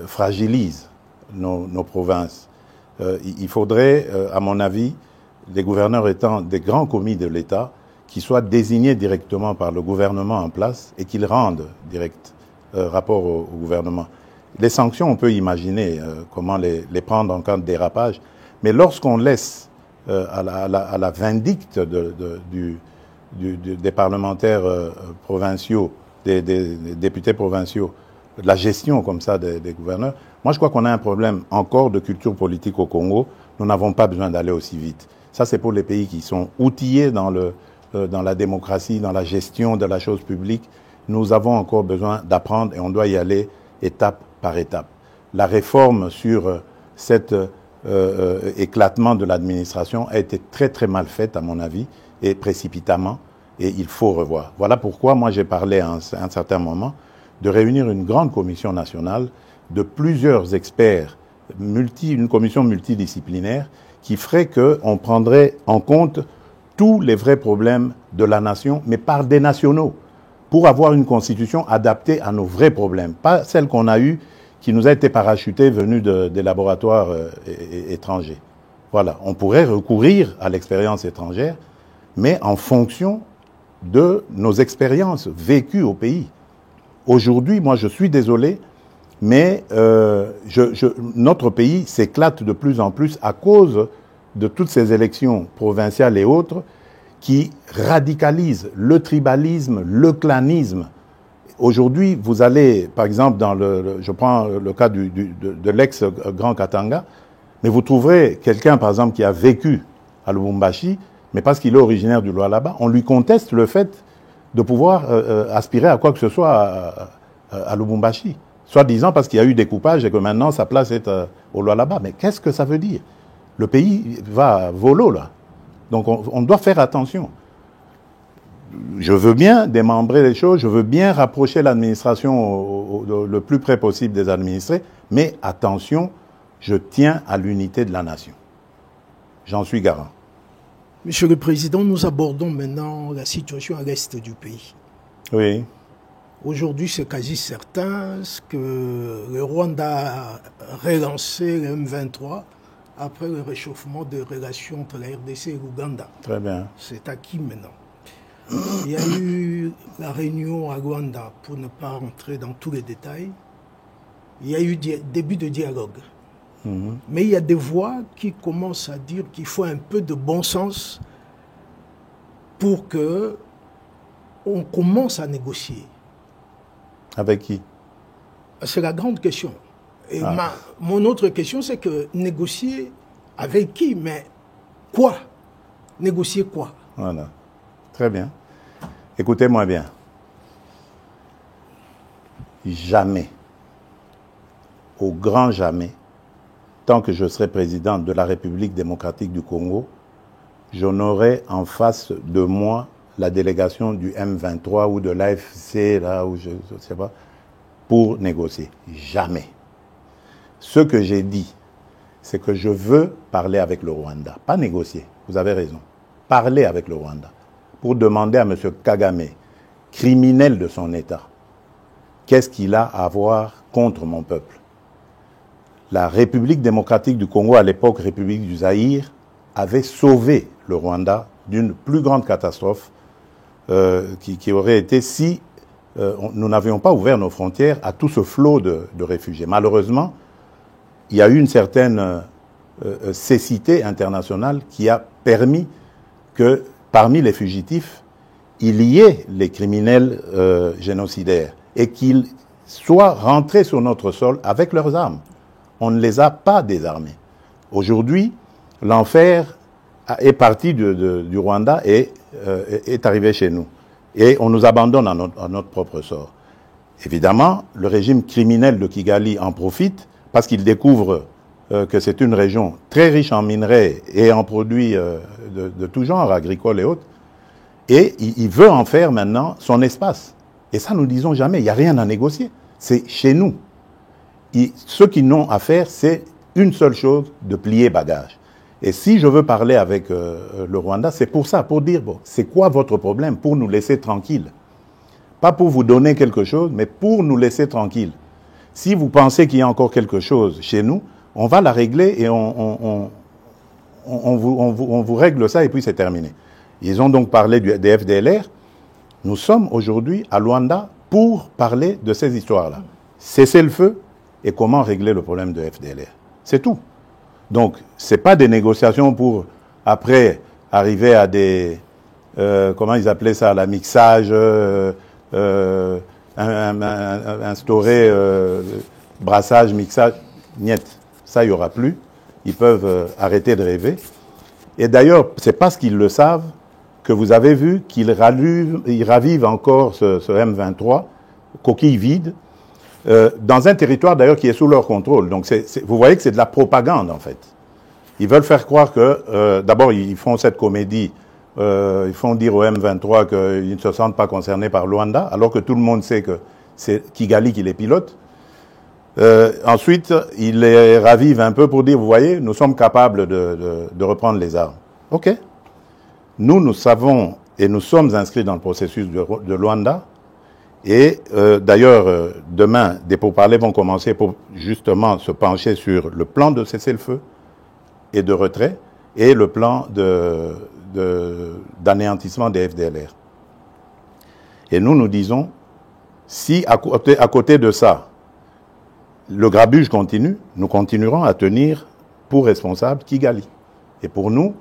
fragilise nos provinces. Il faudrait, à mon avis, les gouverneurs étant des grands commis de l'État, qui soient désignés directement par le gouvernement en place et qu'ils rendent direct rapport au gouvernement. Les sanctions, on peut imaginer comment les prendre en cas de dérapage, mais lorsqu'on laisse à la vindicte des parlementaires provinciaux, des députés provinciaux, la gestion comme ça des gouverneurs, moi je crois qu'on a un problème encore de culture politique au Congo. Nous n'avons pas besoin d'aller aussi vite. Ça c'est pour les pays qui sont outillés dans la démocratie, dans la gestion de la chose publique. Nous avons encore besoin d'apprendre et on doit y aller étape par étape. La réforme sur cet éclatement de l'administration a été très très mal faite à mon avis et précipitamment et il faut revoir. Voilà pourquoi moi j'ai parlé à un certain moment de réunir une grande commission nationale de plusieurs experts, une commission multidisciplinaire qui ferait qu'on prendrait en compte tous les vrais problèmes de la nation, mais par des nationaux, pour avoir une constitution adaptée à nos vrais problèmes, pas celle qu'on a eue, qui nous a été parachutée venue des laboratoires étrangers. Voilà, on pourrait recourir à l'expérience étrangère, mais en fonction de nos expériences vécues au pays. Aujourd'hui, moi je suis désolé, mais notre pays s'éclate de plus en plus à cause de toutes ces élections provinciales et autres qui radicalisent le tribalisme, le clanisme. Aujourd'hui, vous allez, par exemple, je prends le cas de l'ex-Grand Katanga, mais vous trouverez quelqu'un, par exemple, qui a vécu à Lubumbashi, mais parce qu'il est originaire du Lualaba, on lui conteste le fait de pouvoir aspirer à quoi que ce soit à Lubumbashi. Soit-disant parce qu'il y a eu découpage et que maintenant sa place est au Lualaba. Mais qu'est-ce que ça veut dire? Le pays va volo, là. Donc on doit faire attention. Je veux bien démembrer les choses, je veux bien rapprocher l'administration le plus près possible des administrés, mais attention, je tiens à l'unité de la nation. J'en suis garant. Monsieur le Président, nous abordons maintenant la situation à l'est du pays. Oui. Aujourd'hui, c'est quasi certain que le Rwanda a relancé le M23 après le réchauffement des relations entre la RDC et l'Ouganda. Très bien. C'est acquis maintenant. Il y a eu la réunion à Rwanda, pour ne pas rentrer dans tous les détails. Il y a eu début de dialogue. Mais il y a des voix qui commencent à dire qu'il faut un peu de bon sens pour que on commence à négocier. Avec qui? C'est la grande question. Et mon autre question, c'est que négocier avec qui? Mais quoi? Négocier quoi? Voilà. Très bien. Écoutez-moi bien. Jamais, au grand jamais, tant que je serai président de la République démocratique du Congo, je n'aurai en face de moi la délégation du M23 ou de l'AFC, là, ou je ne sais pas, pour négocier. Jamais. Ce que j'ai dit, c'est que je veux parler avec le Rwanda. Pas négocier, vous avez raison. Parler avec le Rwanda. Pour demander à M. Kagame, criminel de son État, qu'est-ce qu'il a à voir contre mon peuple? La République démocratique du Congo, à l'époque République du Zaïre, avait sauvé le Rwanda d'une plus grande catastrophe qui aurait été si nous n'avions pas ouvert nos frontières à tout ce flot de réfugiés. Malheureusement, il y a eu une certaine cécité internationale qui a permis que parmi les fugitifs, il y ait les criminels génocidaires et qu'ils soient rentrés sur notre sol avec leurs armes. On ne les a pas désarmés. Aujourd'hui, l'enfer est parti du Rwanda et est arrivé chez nous. Et on nous abandonne à notre propre sort. Évidemment, le régime criminel de Kigali en profite parce qu'il découvre que c'est une région très riche en minerais et en produits de tout genre, agricoles et autres. Et il veut en faire maintenant son espace. Et ça, nous disons jamais, il n'y a rien à négocier. C'est chez nous. Ce qu'ils n'ont à faire, c'est une seule chose, de plier bagage. Et si je veux parler avec le Rwanda, c'est pour ça, pour dire, bon, c'est quoi votre problème, pour nous laisser tranquilles. Pas pour vous donner quelque chose, mais pour nous laisser tranquilles. Si vous pensez qu'il y a encore quelque chose chez nous, on va la régler et on vous règle ça et puis c'est terminé. Ils ont donc parlé des FDLR. Nous sommes aujourd'hui à Luanda pour parler de ces histoires-là. Cesser le feu et comment régler le problème de FDLR. C'est tout. Donc, ce n'est pas des négociations pour, après, arriver à des... comment ils appelaient ça, la mixage, instaurer brassage, mixage. Niet. Ça, il n'y aura plus. Ils peuvent arrêter de rêver. Et d'ailleurs, c'est parce qu'ils le savent que vous avez vu qu'ils ravivent encore ce M23, coquille vide, dans un territoire d'ailleurs qui est sous leur contrôle. Donc vous voyez que c'est de la propagande en fait. Ils veulent faire croire que, d'abord ils font cette comédie, ils font dire au M23 qu'ils ne se sentent pas concernés par Luanda, alors que tout le monde sait que c'est Kigali qui les pilote. Ensuite, ils les ravivent un peu pour dire, vous voyez, nous sommes capables de reprendre les armes. Ok. Nous savons et nous sommes inscrits dans le processus de Luanda. Et d'ailleurs, demain, des pourparlers vont commencer pour justement se pencher sur le plan de cessez-le-feu et de retrait et le plan d'anéantissement des FDLR. Et nous disons, si à côté de ça, le grabuge continue, nous continuerons à tenir pour responsable Kigali. Et pour nous,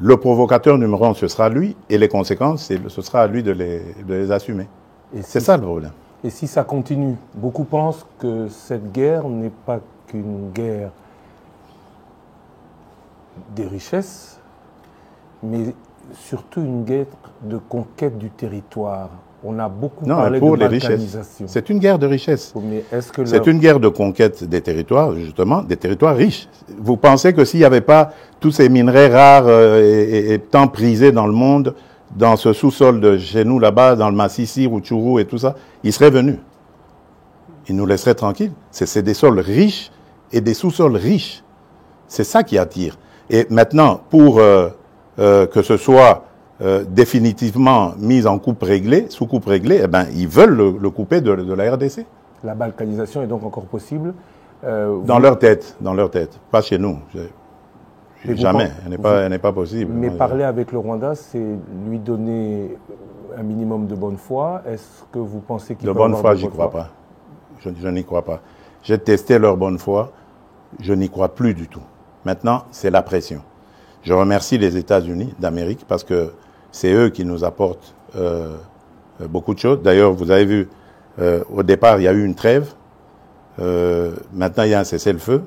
le provocateur numéro 1, ce sera lui, et les conséquences, ce sera à lui de les assumer. C'est ça le problème. Et si ça continue, beaucoup pensent que cette guerre n'est pas qu'une guerre des richesses, mais surtout une guerre de conquête du territoire. On a beaucoup parlé de balkanisation. C'est une guerre de richesse. C'est une guerre de conquête des territoires, justement, des territoires riches. Vous pensez que s'il n'y avait pas tous ces minerais rares et tant prisés dans le monde, dans ce sous-sol de chez nous, là-bas, dans le Massissi, Rutshuru et tout ça, ils seraient venus. Ils nous laisseraient tranquilles. C'est des sols riches et des sous-sols riches. C'est ça qui attire. Et maintenant, pour que ce soit définitivement mis en coupe réglée, sous coupe réglée, eh ben, ils veulent le couper de la RDC. La balkanisation est donc encore possible dans leur tête, pas chez nous. Jamais, elle n'est pas possible. Mais parler avec le Rwanda, c'est lui donner un minimum de bonne foi. Est-ce que vous pensez qu'il peut avoir de bonne foi? J'y crois pas. Je n'y crois pas. J'ai testé leur bonne foi, je n'y crois plus du tout. Maintenant, c'est la pression. Je remercie les États-Unis d'Amérique parce que c'est eux qui nous apportent beaucoup de choses. D'ailleurs, vous avez vu, au départ, il y a eu une trêve. Maintenant, il y a un cessez-le-feu.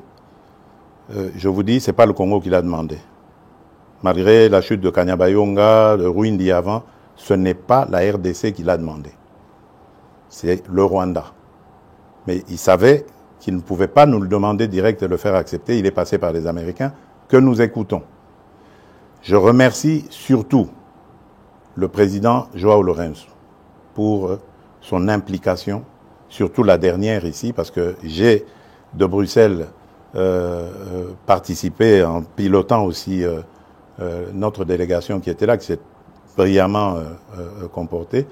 Je vous dis, ce n'est pas le Congo qui l'a demandé. Malgré la chute de Kanyabayonga, le Rwindi avant, ce n'est pas la RDC qui l'a demandé. C'est le Rwanda. Mais il savait qu'il ne pouvait pas nous le demander direct et le faire accepter. Il est passé par les Américains que nous écoutons. Je remercie surtout le président João Lourenço pour son implication, surtout la dernière ici, parce que j'ai de Bruxelles participé en pilotant aussi notre délégation qui était là, qui s'est brillamment comportée.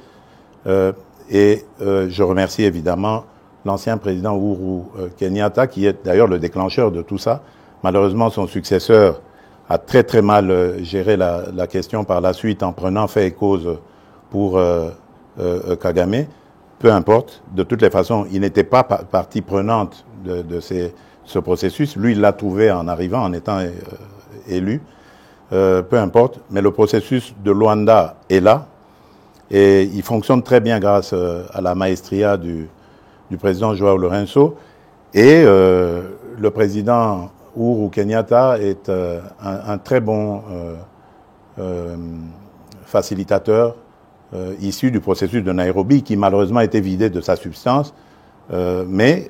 Et je remercie évidemment l'ancien président Uhuru Kenyatta, qui est d'ailleurs le déclencheur de tout ça. Malheureusement, son successeur a très très mal géré la question par la suite en prenant fait et cause pour Kagame, peu importe, de toutes les façons, il n'était pas partie prenante de ce processus. Lui, il l'a trouvé en arrivant, en étant élu. Peu importe, mais le processus de Luanda est là et il fonctionne très bien grâce à la maestria du président Joao Lourenço. Et le président Uhuru Kenyatta est un très bon facilitateur issu du processus de Nairobi, qui malheureusement a été vidé de sa substance, mais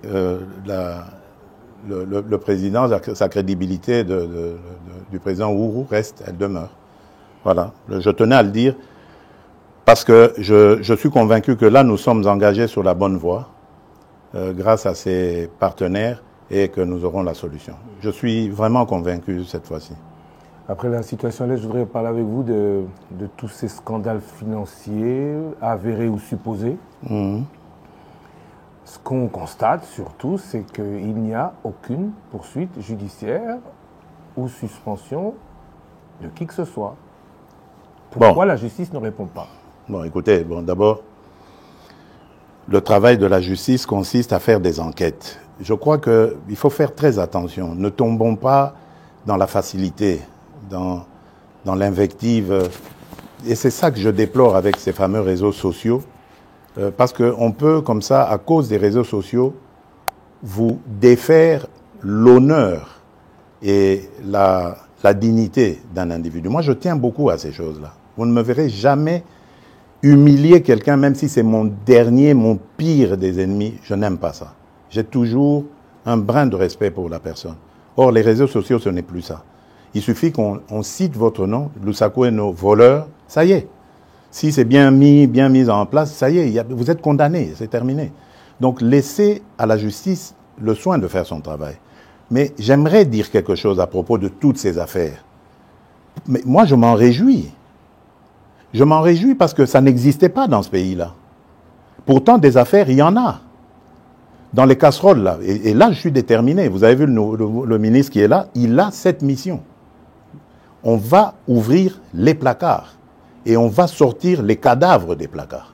le président, sa crédibilité du président Uhuru reste, elle demeure. Voilà, je tenais à le dire, parce que je suis convaincu que là, nous sommes engagés sur la bonne voie, grâce à ces partenaires, et que nous aurons la solution. Je suis vraiment convaincu cette fois-ci. Après la situation là, je voudrais parler avec vous de tous ces scandales financiers, avérés ou supposés. Ce qu'on constate surtout, c'est qu'il n'y a aucune poursuite judiciaire ou suspension de qui que ce soit. Pourquoi la justice ne répond pas? Bon, écoutez, d'abord, le travail de la justice consiste à faire des enquêtes. Je crois qu'il faut faire très attention. Ne tombons pas dans la facilité, dans l'invective. Et c'est ça que je déplore avec ces fameux réseaux sociaux. Parce qu'on peut, comme ça, à cause des réseaux sociaux, vous défaire l'honneur et la dignité d'un individu. Moi, je tiens beaucoup à ces choses-là. Vous ne me verrez jamais humilier quelqu'un, même si c'est mon pire des ennemis. Je n'aime pas ça. J'ai toujours un brin de respect pour la personne. Or, les réseaux sociaux, ce n'est plus ça. Il suffit qu'on cite votre nom, Lusaku et nos voleurs, ça y est. Si c'est bien mis en place, ça y est, vous êtes condamné, c'est terminé. Donc, laissez à la justice le soin de faire son travail. Mais j'aimerais dire quelque chose à propos de toutes ces affaires. Mais moi, je m'en réjouis. Je m'en réjouis parce que ça n'existait pas dans ce pays-là. Pourtant, des affaires, il y en a. Dans les casseroles, là. Et là, je suis déterminé. Vous avez vu le ministre qui est là, il a cette mission. On va ouvrir les placards et on va sortir les cadavres des placards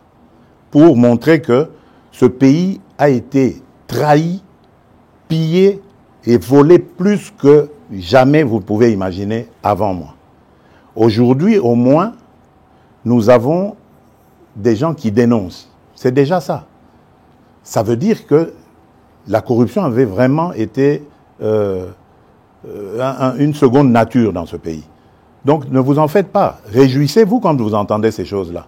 pour montrer que ce pays a été trahi, pillé et volé plus que jamais vous pouvez imaginer avant moi. Aujourd'hui, au moins, nous avons des gens qui dénoncent. C'est déjà ça. Ça veut dire que la corruption avait vraiment été une seconde nature dans ce pays. Donc ne vous en faites pas. Réjouissez-vous quand vous entendez ces choses-là.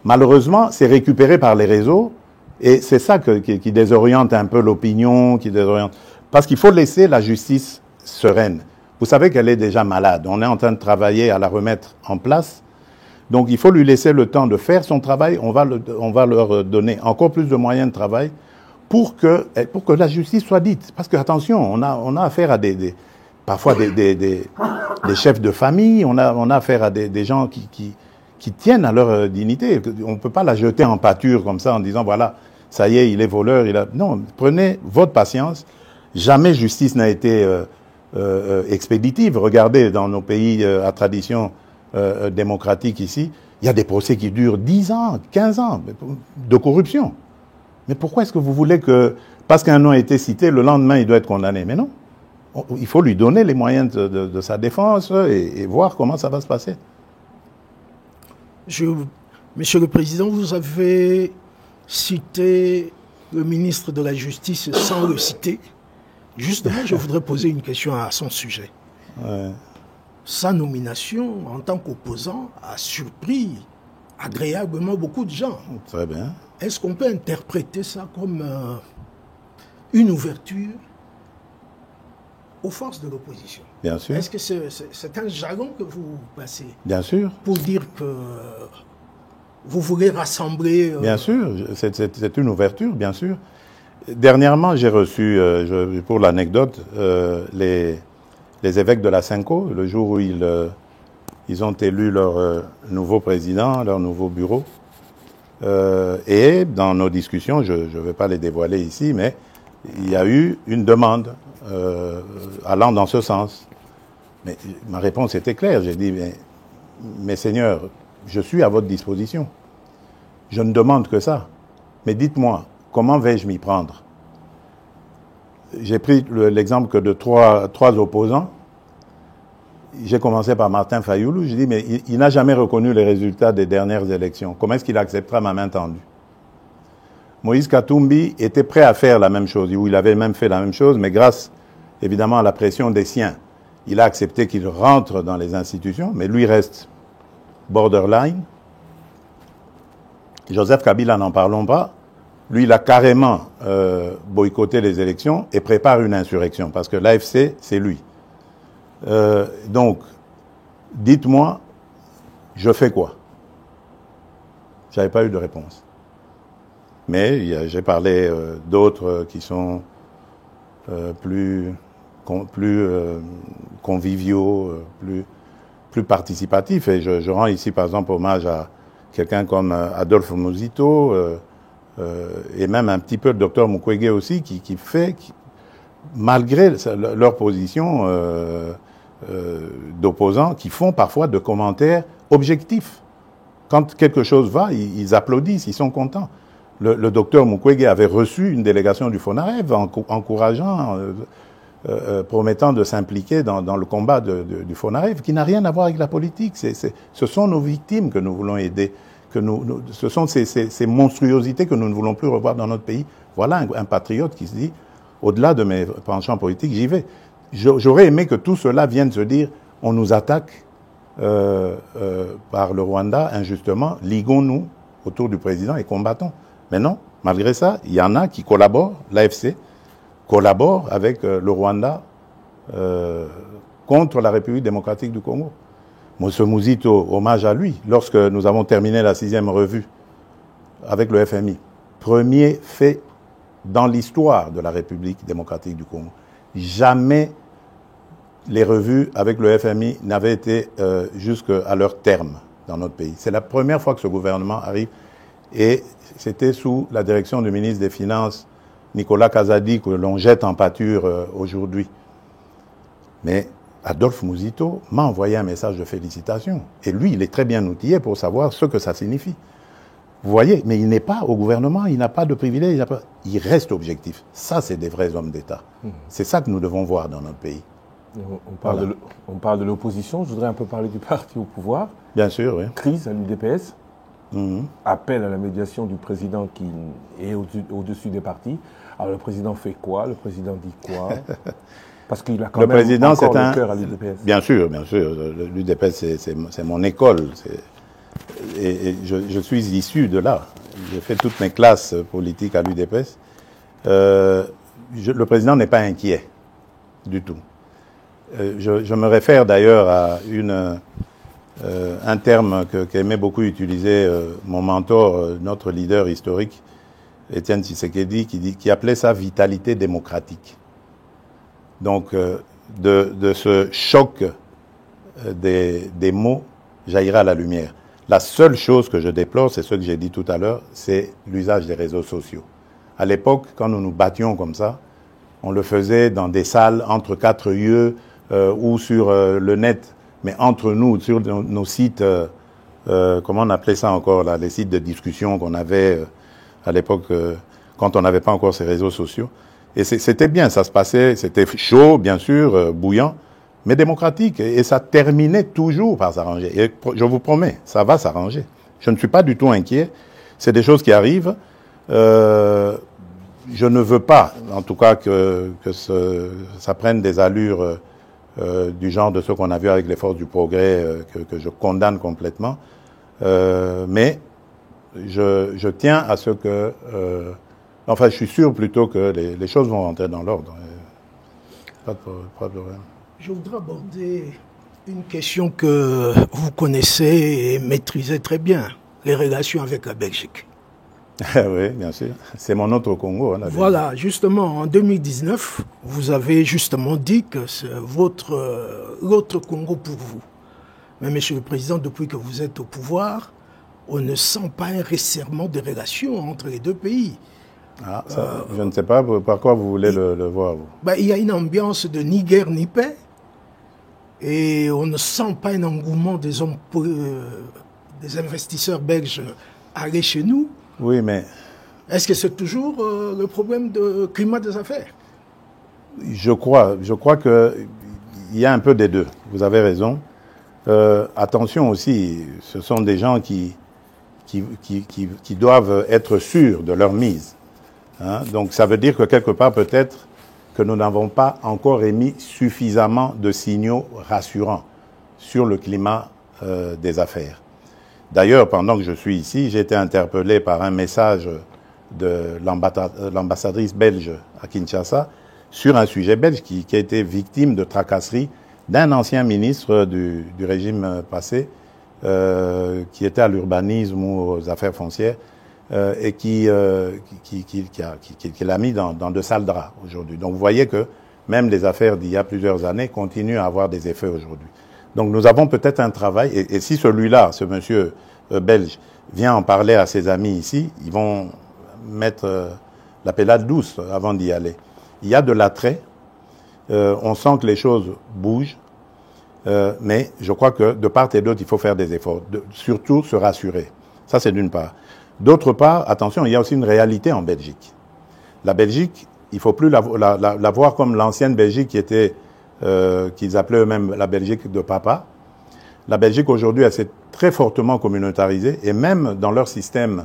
Malheureusement, c'est récupéré par les réseaux et c'est ça qui désoriente un peu l'opinion, qui désoriente. Parce qu'il faut laisser la justice sereine. Vous savez qu'elle est déjà malade. On est en train de travailler à la remettre en place. Donc il faut lui laisser le temps de faire son travail. On va leur donner encore plus de moyens de travail pour que la justice soit dite. Parce que, attention, on a affaire à parfois des chefs de famille, on a affaire à des gens qui tiennent à leur dignité. On ne peut pas la jeter en pâture comme ça en disant, voilà, ça y est, il est voleur. Non, prenez votre patience. Jamais justice n'a été expéditive. Regardez, dans nos pays à tradition démocratique ici, il y a des procès qui durent 10 ans, 15 ans de corruption. Mais pourquoi est-ce que vous voulez que, parce qu'un nom a été cité, le lendemain, il doit être condamné? Mais non. Il faut lui donner les moyens de sa défense et voir comment ça va se passer. Monsieur le Président, vous avez cité le ministre de la Justice sans le citer. Justement, je voudrais poser une question à son sujet. Ouais. Sa nomination en tant qu'opposant a surpris agréablement beaucoup de gens. Très bien. Est-ce qu'on peut interpréter ça comme une ouverture aux forces de l'opposition? Bien sûr. Est-ce que c'est un jargon que vous passez? Bien sûr. Pour dire que vous voulez rassembler... Bien sûr, c'est une ouverture, bien sûr. Dernièrement, j'ai reçu, pour l'anecdote, les évêques de la Cinco, le jour où ils ont élu leur nouveau président, leur nouveau bureau. Et dans nos discussions, je ne vais pas les dévoiler ici, mais il y a eu une demande allant dans ce sens. Mais ma réponse était claire. J'ai dit, mais Seigneur, je suis à votre disposition. Je ne demande que ça. Mais dites-moi, comment vais-je m'y prendre? J'ai pris l'exemple que de trois opposants. J'ai commencé par Martin Fayoulou. Je dis, mais il n'a jamais reconnu les résultats des dernières élections. Comment est-ce qu'il acceptera ma main tendue? Moïse Katumbi était prêt à faire la même chose, ou il avait même fait la même chose, mais grâce, évidemment, à la pression des siens, il a accepté qu'il rentre dans les institutions, mais lui reste borderline. Joseph Kabila, n'en parlons pas. Lui, il a carrément boycotté les élections et prépare une insurrection, parce que l'AFC, c'est lui. Donc, dites-moi, je fais quoi? Je n'avais pas eu de réponse. Mais j'ai parlé d'autres qui sont plus conviviaux, plus participatifs. Et je rends ici, par exemple, hommage à quelqu'un comme Adolphe Muzito, et même un petit peu le docteur Mukwege aussi, qui fait, malgré leur position d'opposants, qui font parfois de commentaires objectifs. Quand quelque chose va, ils applaudissent, ils sont contents. Le docteur Mukwege avait reçu une délégation du FONAREV encourageant, promettant de s'impliquer dans le combat du FONAREV, qui n'a rien à voir avec la politique. Ce sont nos victimes que nous voulons aider. Ce sont ces monstruosités que nous ne voulons plus revoir dans notre pays. Voilà un patriote qui se dit, au-delà de mes penchants politiques, j'y vais. J'aurais aimé que tout cela vienne se dire, on nous attaque par le Rwanda injustement, liguons-nous autour du président et combattons. Mais non, malgré ça, il y en a qui collaborent, l'AFC collabore avec le Rwanda contre la République démocratique du Congo. Monsieur Muzito, hommage à lui, lorsque nous avons terminé la 6e revue avec le FMI, premier fait dans l'histoire de la République démocratique du Congo. Jamais les revues avec le FMI n'avaient été jusqu'à leur terme dans notre pays. C'est la première fois que ce gouvernement arrive, et c'était sous la direction du ministre des Finances, Nicolas Kazadi, que l'on jette en pâture aujourd'hui. Mais Adolphe Muzito m'a envoyé un message de félicitations. Et lui, il est très bien outillé pour savoir ce que ça signifie. Vous voyez, mais il n'est pas au gouvernement, il n'a pas de privilèges, il reste objectif. Ça, c'est des vrais hommes d'État. C'est ça que nous devons voir dans notre pays. On parle de l'opposition, je voudrais un peu parler du parti au pouvoir. Bien sûr, oui. Crise à l'UDPS, appel à la médiation du président qui est au-dessus des partis. Alors le président fait quoi? Le président dit quoi? Parce qu'il a quand même encore le cœur à l'UDPS. Bien sûr, l'UDPS c'est mon école. Et je suis issu de là. J'ai fait toutes mes classes politiques à l'UDPS. Le président n'est pas inquiet du tout. Je me réfère d'ailleurs à un terme qu'aimait beaucoup utiliser mon mentor, notre leader historique, Étienne Tshisekedi, qui appelait ça vitalité démocratique. Donc, de ce choc des mots jaillira la lumière. La seule chose que je déplore, c'est ce que j'ai dit tout à l'heure, c'est l'usage des réseaux sociaux. À l'époque, quand nous nous battions comme ça, on le faisait dans des salles entre quatre yeux ou sur le net, mais entre nous, sur nos sites, comment on appelait ça encore, là, les sites de discussion qu'on avait à l'époque, quand on n'avait pas encore ces réseaux sociaux. Et c'était bien, ça se passait, c'était chaud, bien sûr, bouillant, mais démocratique. Et ça terminait toujours par s'arranger. Et je vous promets, ça va s'arranger. Je ne suis pas du tout inquiet. C'est des choses qui arrivent. Je ne veux pas, en tout cas, que ça prenne des allures du genre de ce qu'on a vu avec les forces du progrès, que je condamne complètement. Mais je tiens à ce que... enfin, je suis sûr plutôt que les choses vont rentrer dans l'ordre. Pas de problème. Je voudrais aborder une question que vous connaissez et maîtrisez très bien, les relations avec la Belgique. Oui, bien sûr. C'est mon autre Congo. Hein, voilà, justement, en 2019, vous avez justement dit que c'est l'autre Congo pour vous. Mais, Monsieur le Président, depuis que vous êtes au pouvoir, on ne sent pas un resserrement de relations entre les deux pays. Ah, ça, je ne sais pas par quoi vous voulez le voir. Vous. Ben, il y a une ambiance de ni guerre ni paix. Et on ne sent pas un engouement des investisseurs belges aller chez nous. Oui, mais... Est-ce que c'est toujours le problème de climat des affaires? Je crois qu'il y a un peu des deux. Vous avez raison. Attention aussi, ce sont des gens qui doivent être sûrs de leur mise. Hein? Donc ça veut dire que quelque part peut-être que nous n'avons pas encore émis suffisamment de signaux rassurants sur le climat des affaires. D'ailleurs, pendant que je suis ici, j'ai été interpellé par un message de l'ambassadrice belge à Kinshasa sur un sujet belge qui a été victime de tracasseries d'un ancien ministre du régime passé qui était à l'urbanisme ou aux affaires foncières et qui l'a mis dans de sales draps aujourd'hui. Donc vous voyez que même les affaires d'il y a plusieurs années continuent à avoir des effets aujourd'hui. Donc nous avons peut-être un travail, et si celui-là, ce monsieur belge, vient en parler à ses amis ici, ils vont mettre la pellade douce avant d'y aller. Il y a de l'attrait, on sent que les choses bougent, mais je crois que de part et d'autre, il faut faire des efforts, surtout se rassurer. Ça, c'est d'une part. D'autre part, attention, il y a aussi une réalité en Belgique. La Belgique, il ne faut plus la voir comme l'ancienne Belgique qui était, qu'ils appelaient eux-mêmes la Belgique de papa. La Belgique, aujourd'hui, elle s'est très fortement communautarisée, et même dans leur système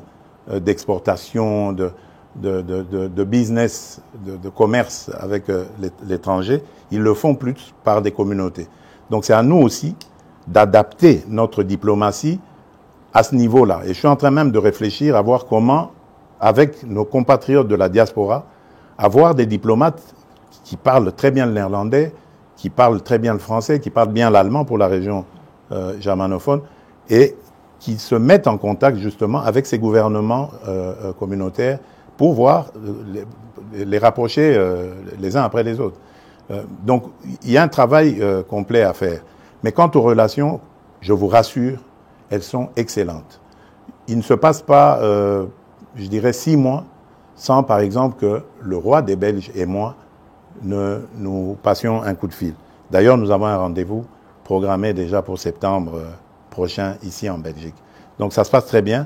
d'exportation, de business, de commerce avec l'étranger, ils le font plus par des communautés. Donc c'est à nous aussi d'adapter notre diplomatie à ce niveau-là. Et je suis en train même de réfléchir à voir comment, avec nos compatriotes de la diaspora, avoir des diplomates qui parlent très bien le néerlandais, qui parlent très bien le français, qui parlent bien l'allemand pour la région germanophone, et qui se mettent en contact justement avec ces gouvernements communautaires pour voir les rapprocher les uns après les autres. Donc il y a un travail complet à faire. Mais quant aux relations, je vous rassure, elles sont excellentes. Il ne se passe pas, je dirais, 6 mois sans, par exemple, que le roi des Belges et moi nous passions un coup de fil. D'ailleurs, nous avons un rendez-vous programmé déjà pour septembre prochain ici en Belgique. Donc ça se passe très bien.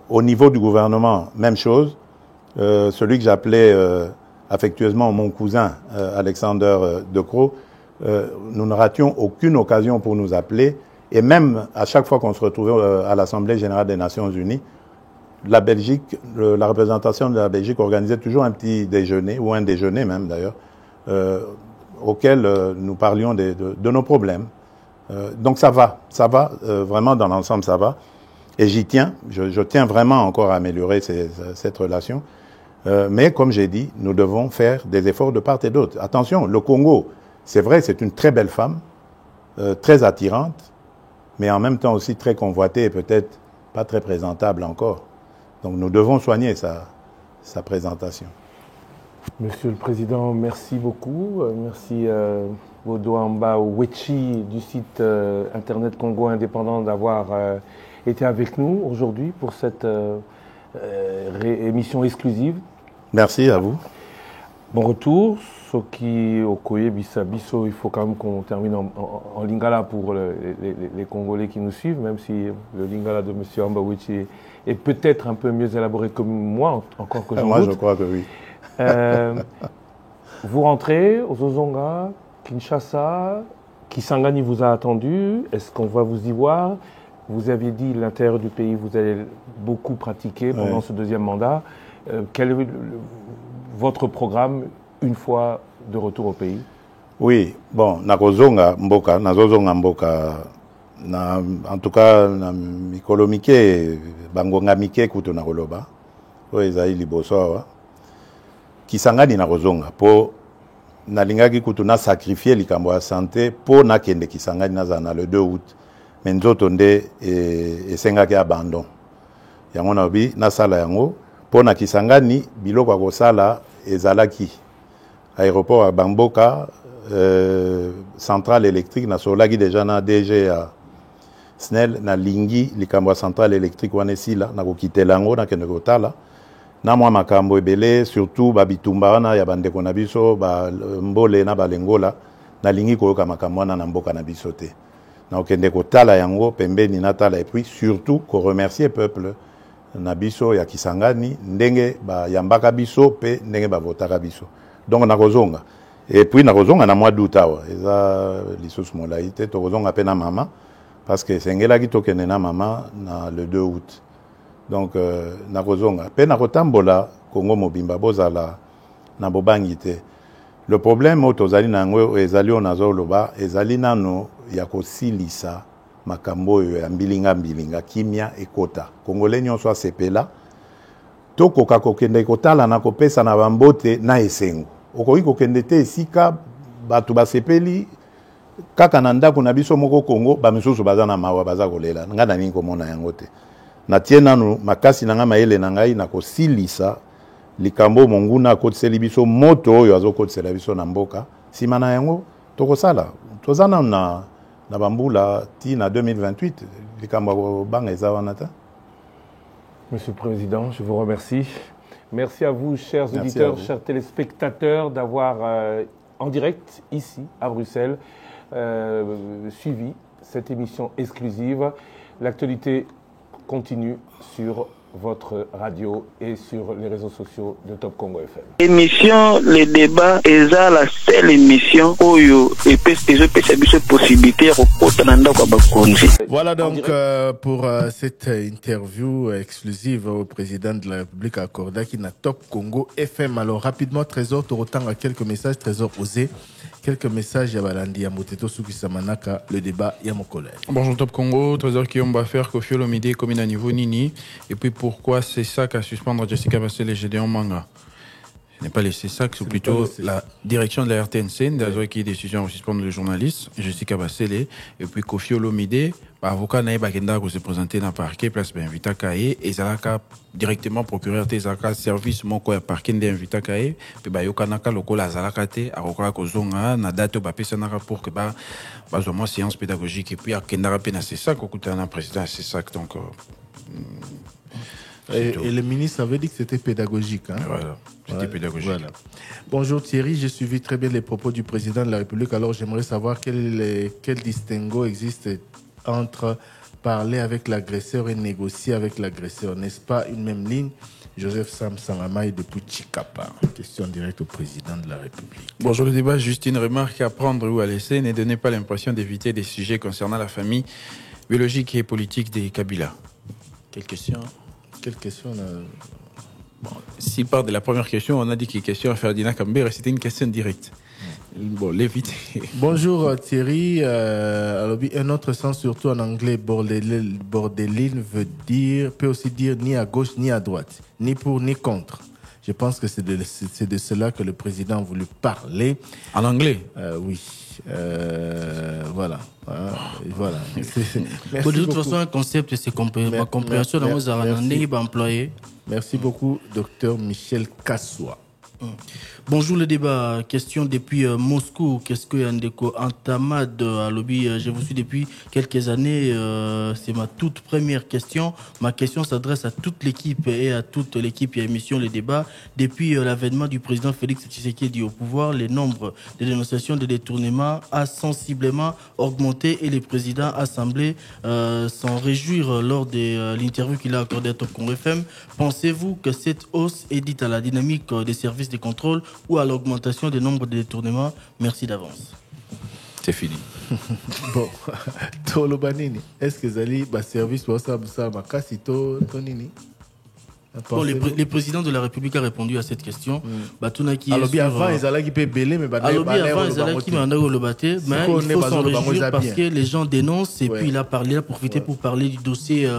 Au niveau du gouvernement, même chose. Celui que j'appelais affectueusement mon cousin, Alexander De Croo, nous ne rations aucune occasion pour nous appeler. Et même à chaque fois qu'on se retrouvait à l'Assemblée générale des Nations unies, la Belgique, la représentation de la Belgique organisait toujours un petit déjeuner, ou un déjeuner même d'ailleurs, auquel nous parlions de nos problèmes. Donc ça va vraiment dans l'ensemble ça va. Et j'y tiens, je tiens vraiment encore à améliorer cette relation. Mais comme j'ai dit, nous devons faire des efforts de part et d'autre. Attention, le Congo, c'est vrai, c'est une très belle femme, très attirante, mais en même temps aussi très convoitée et peut-être pas très présentable encore. Donc nous devons soigner sa présentation. Monsieur le Président, merci beaucoup. Merci Bodoamba Wechi du site Internet Congo Indépendant d'avoir été avec nous aujourd'hui pour cette émission exclusive. Merci à vous. Bon retour. Soki Okoye Bisabiso, il faut quand même qu'on termine en lingala pour les Congolais qui nous suivent, même si le lingala de M. Ambawichi est peut-être un peu mieux élaboré que moi, encore que j'en doute. Moi, je crois que oui. Vous rentrez aux Ozonga, Kinshasa, Kisangani vous a attendu. Est-ce qu'on va vous y voir? Vous aviez dit l'intérieur du pays, vous allez beaucoup pratiquer pendant ce deuxième mandat. Quel est votre programme une fois de retour au pays? Oui, bon, nazozonga mboka, en tout cas, na mikolo mike, bangonga mike kutu na koloba, o ezali liboso awa. Kisangani nazozonga, po nalingaki kutu na sacrifier likambo ya santé, po nakende Kisangani nazana le 2 août, mais nzoto nde esengaki abandon. Yango na obi, nasala yango, po na Kisangani, biloko akosala ezalaki. Aéroport à Bamboka, centrale électrique, na solaki déjà na DG à SNEL, na lingi, likambo centrale électrique wana esila, na kokitela yango na kende kotala. Na mwa makambo ebele, surtout babitumba wana ya bandeko na biso, ba mbole na balengola, na lingi koyoka makambo wana na mboka na biso te. Na okende kotala yango, pembeni na tala, et puis surtout ko remercier peuple na biso ya Kisangani ndenge ba yambaka biso pe ndenge ba votaka biso. Donc na kozonga. Et puis na kozonga na mois d'août awa. Eza lisusu molaite to kozonga pe na mama parce que sengela ki tokende na mama na le 2 août. Donc na kozonga pe na kotambola Congo mobimba bozala na bobangi te. Le problème otozali nango ezali onazoloba ezali nano ya kosilisa makambo ya mbilinga kimia ekota. Congolais nyonso asepela tokoka kokende kotala na kopesa na bambote na esengo. Okoki kokende te esika batu basepeli kaka na ndako na biso moko Congo bamisusu baza na mawa baza kolela. Nga na nini komona yango te. Na tie nanu makasi na nga mayele na ngai na kosilisa likambo monguna kotiseli biso moto oyo azokotisela biso na mboka sima na yango tokosala tozana na bambula ti na 2028 likambo banga eza wana ta. Monsieur le Président, je vous remercie. Merci à vous, chers auditeurs, chers téléspectateurs, d'avoir en direct ici à Bruxelles suivi cette émission exclusive. L'actualité continue sur votre radio et sur les réseaux sociaux de Top Congo FM. Émission, le débat est la seule émission où il y a possibilité de Voilà donc pour cette interview exclusive au président de la République accordée qui n'a Top Congo FM. Alors rapidement, Trésor, tu retends à quelques messages, Trésor osé. Quelques messages à Balandi, à Moteto, Sukisamanaka, le débat, il y a mon collègue. Bonjour Top Congo, Trésor Kiyomba faire Kofi Olomide, commune à niveau Nini. Et puis pourquoi c'est ça qu'à suspendre Jessica Bassel et Gédéon Manga? Je n'ai pas laissé ça, c'est plutôt la direction de la RTNC, qui a décision de suspendre le journaliste, Jessica Bassel et puis Kofi Olomide, avocat Naïba Kenda qui s'est présenté dans le parquet, place Invita Kaye, et Zalaka directement procureur Zalaka service mon quoi parquet d'Invita Kaye, puis Bayokanaka loko la Zalaka te, Aroka Kozonga, na date au Bapé Sanaka pour que moi séance pédagogique, et puis à Kendara Pena c'est ça, qu'au président c'est ça, donc. Et le ministre avait dit que c'était pédagogique. Hein? Voilà, c'était pédagogique. Voilà. Bonjour Thierry, j'ai suivi très bien les propos du président de la République. Alors j'aimerais savoir quel distinguo existe entre parler avec l'agresseur et négocier avec l'agresseur. N'est-ce pas une même ligne? Joseph Sam Sangamay depuis Chikapa. Question directe au président de la République. Bonjour le débat, juste une remarque à prendre ou à laisser. Ne donnez pas l'impression d'éviter des sujets concernant la famille biologique et politique des Kabila. Quelle question? Quelle question bon, s'il part de la première question, on a dit qu'il y a une question à Ferdinand Kambere, c'était une question directe. Bon, l'éviter. Bonjour Thierry. Alors, un autre sens, surtout en anglais, borderline peut aussi dire ni à gauche ni à droite, ni pour ni contre. Je pense que c'est de cela que le président a voulu parler. En anglais? Oui. Voilà. Voilà. De toute façon, un concept, c'est ma compréhension dans vos arrondis employés. Merci beaucoup, docteur Michel Kassoua. Bonjour le débat. Question depuis Moscou. Qu'est-ce que Yandeko Antamad à lobby? Je vous suis depuis quelques années. C'est ma toute première question. Ma question s'adresse à toute l'équipe et à toute l'équipe et à émission Les Débats. Depuis l'avènement du président Félix Tshisekedi au pouvoir, le nombre de dénonciations de détournement a sensiblement augmenté et le président a semblé s'en réjouir lors de l'interview qu'il a accordée à Top Congo FM. Pensez-vous que cette hausse est dite à la dynamique des services de contrôle ou à l'augmentation du nombre de détournements? Merci d'avance. C'est fini. Bon, Tolobanini, est-ce que Zali va service pour ça, Tonini? Bon, le président de la République a répondu à cette question. Alors, avant, ils allaient qui peut belé, mais avant, ils allaient qui m'a le batté, mais il faut s'en réjouir parce que les gens dénoncent et puis il a parlé, il a profité pour parler du dossier.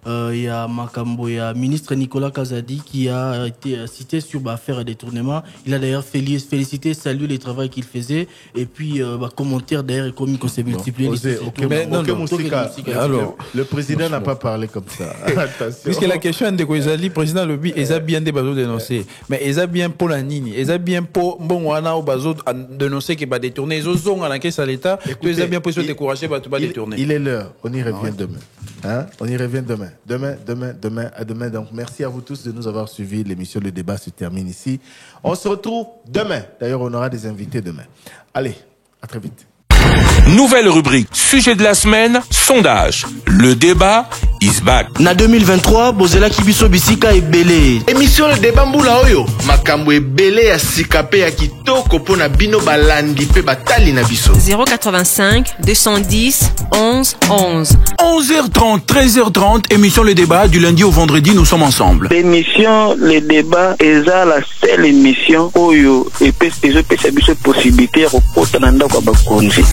Il y a Makambo, il y a ministre Nicolas Kazadi qui a été cité sur l'affaire détournement. Il a d'ailleurs félicité, salué le travail qu'il faisait et puis commentaire d'ailleurs comme il s'est multiplié. Alors, le président n'a pas parlé comme ça. Puisque la question de Kozali, président Lobby, ils ont bien des bateaux dénoncés. Mais ils ont bien pour la Nini, ils ont bien pour bon wana au bateau dénoncer qui va détourner. Ils ont à la caisse à l'État, ils ont bien pour se décourager, va détourner. Il est l'heure, on y revient demain. Hein? On y revient demain. À demain. Donc, merci à vous tous de nous avoir suivis. L'émission Le Débat se termine ici. On se retrouve demain. D'ailleurs, on aura des invités demain. Allez, à très vite. Nouvelle rubrique, sujet de la semaine, sondage. Le débat is back. Na 2023, bozela kibiso bisika ebele. Émission le débat mbula oyo. Makambo ebele ya sikape ya kitoko pona bino balandi pe batali na biso. 085 210 11 11. 11h30, 13h30, émission le débat du lundi au vendredi, nous sommes ensemble. L'émission le débat est la seule émission oyo et peut se possibilité de rencontrer dans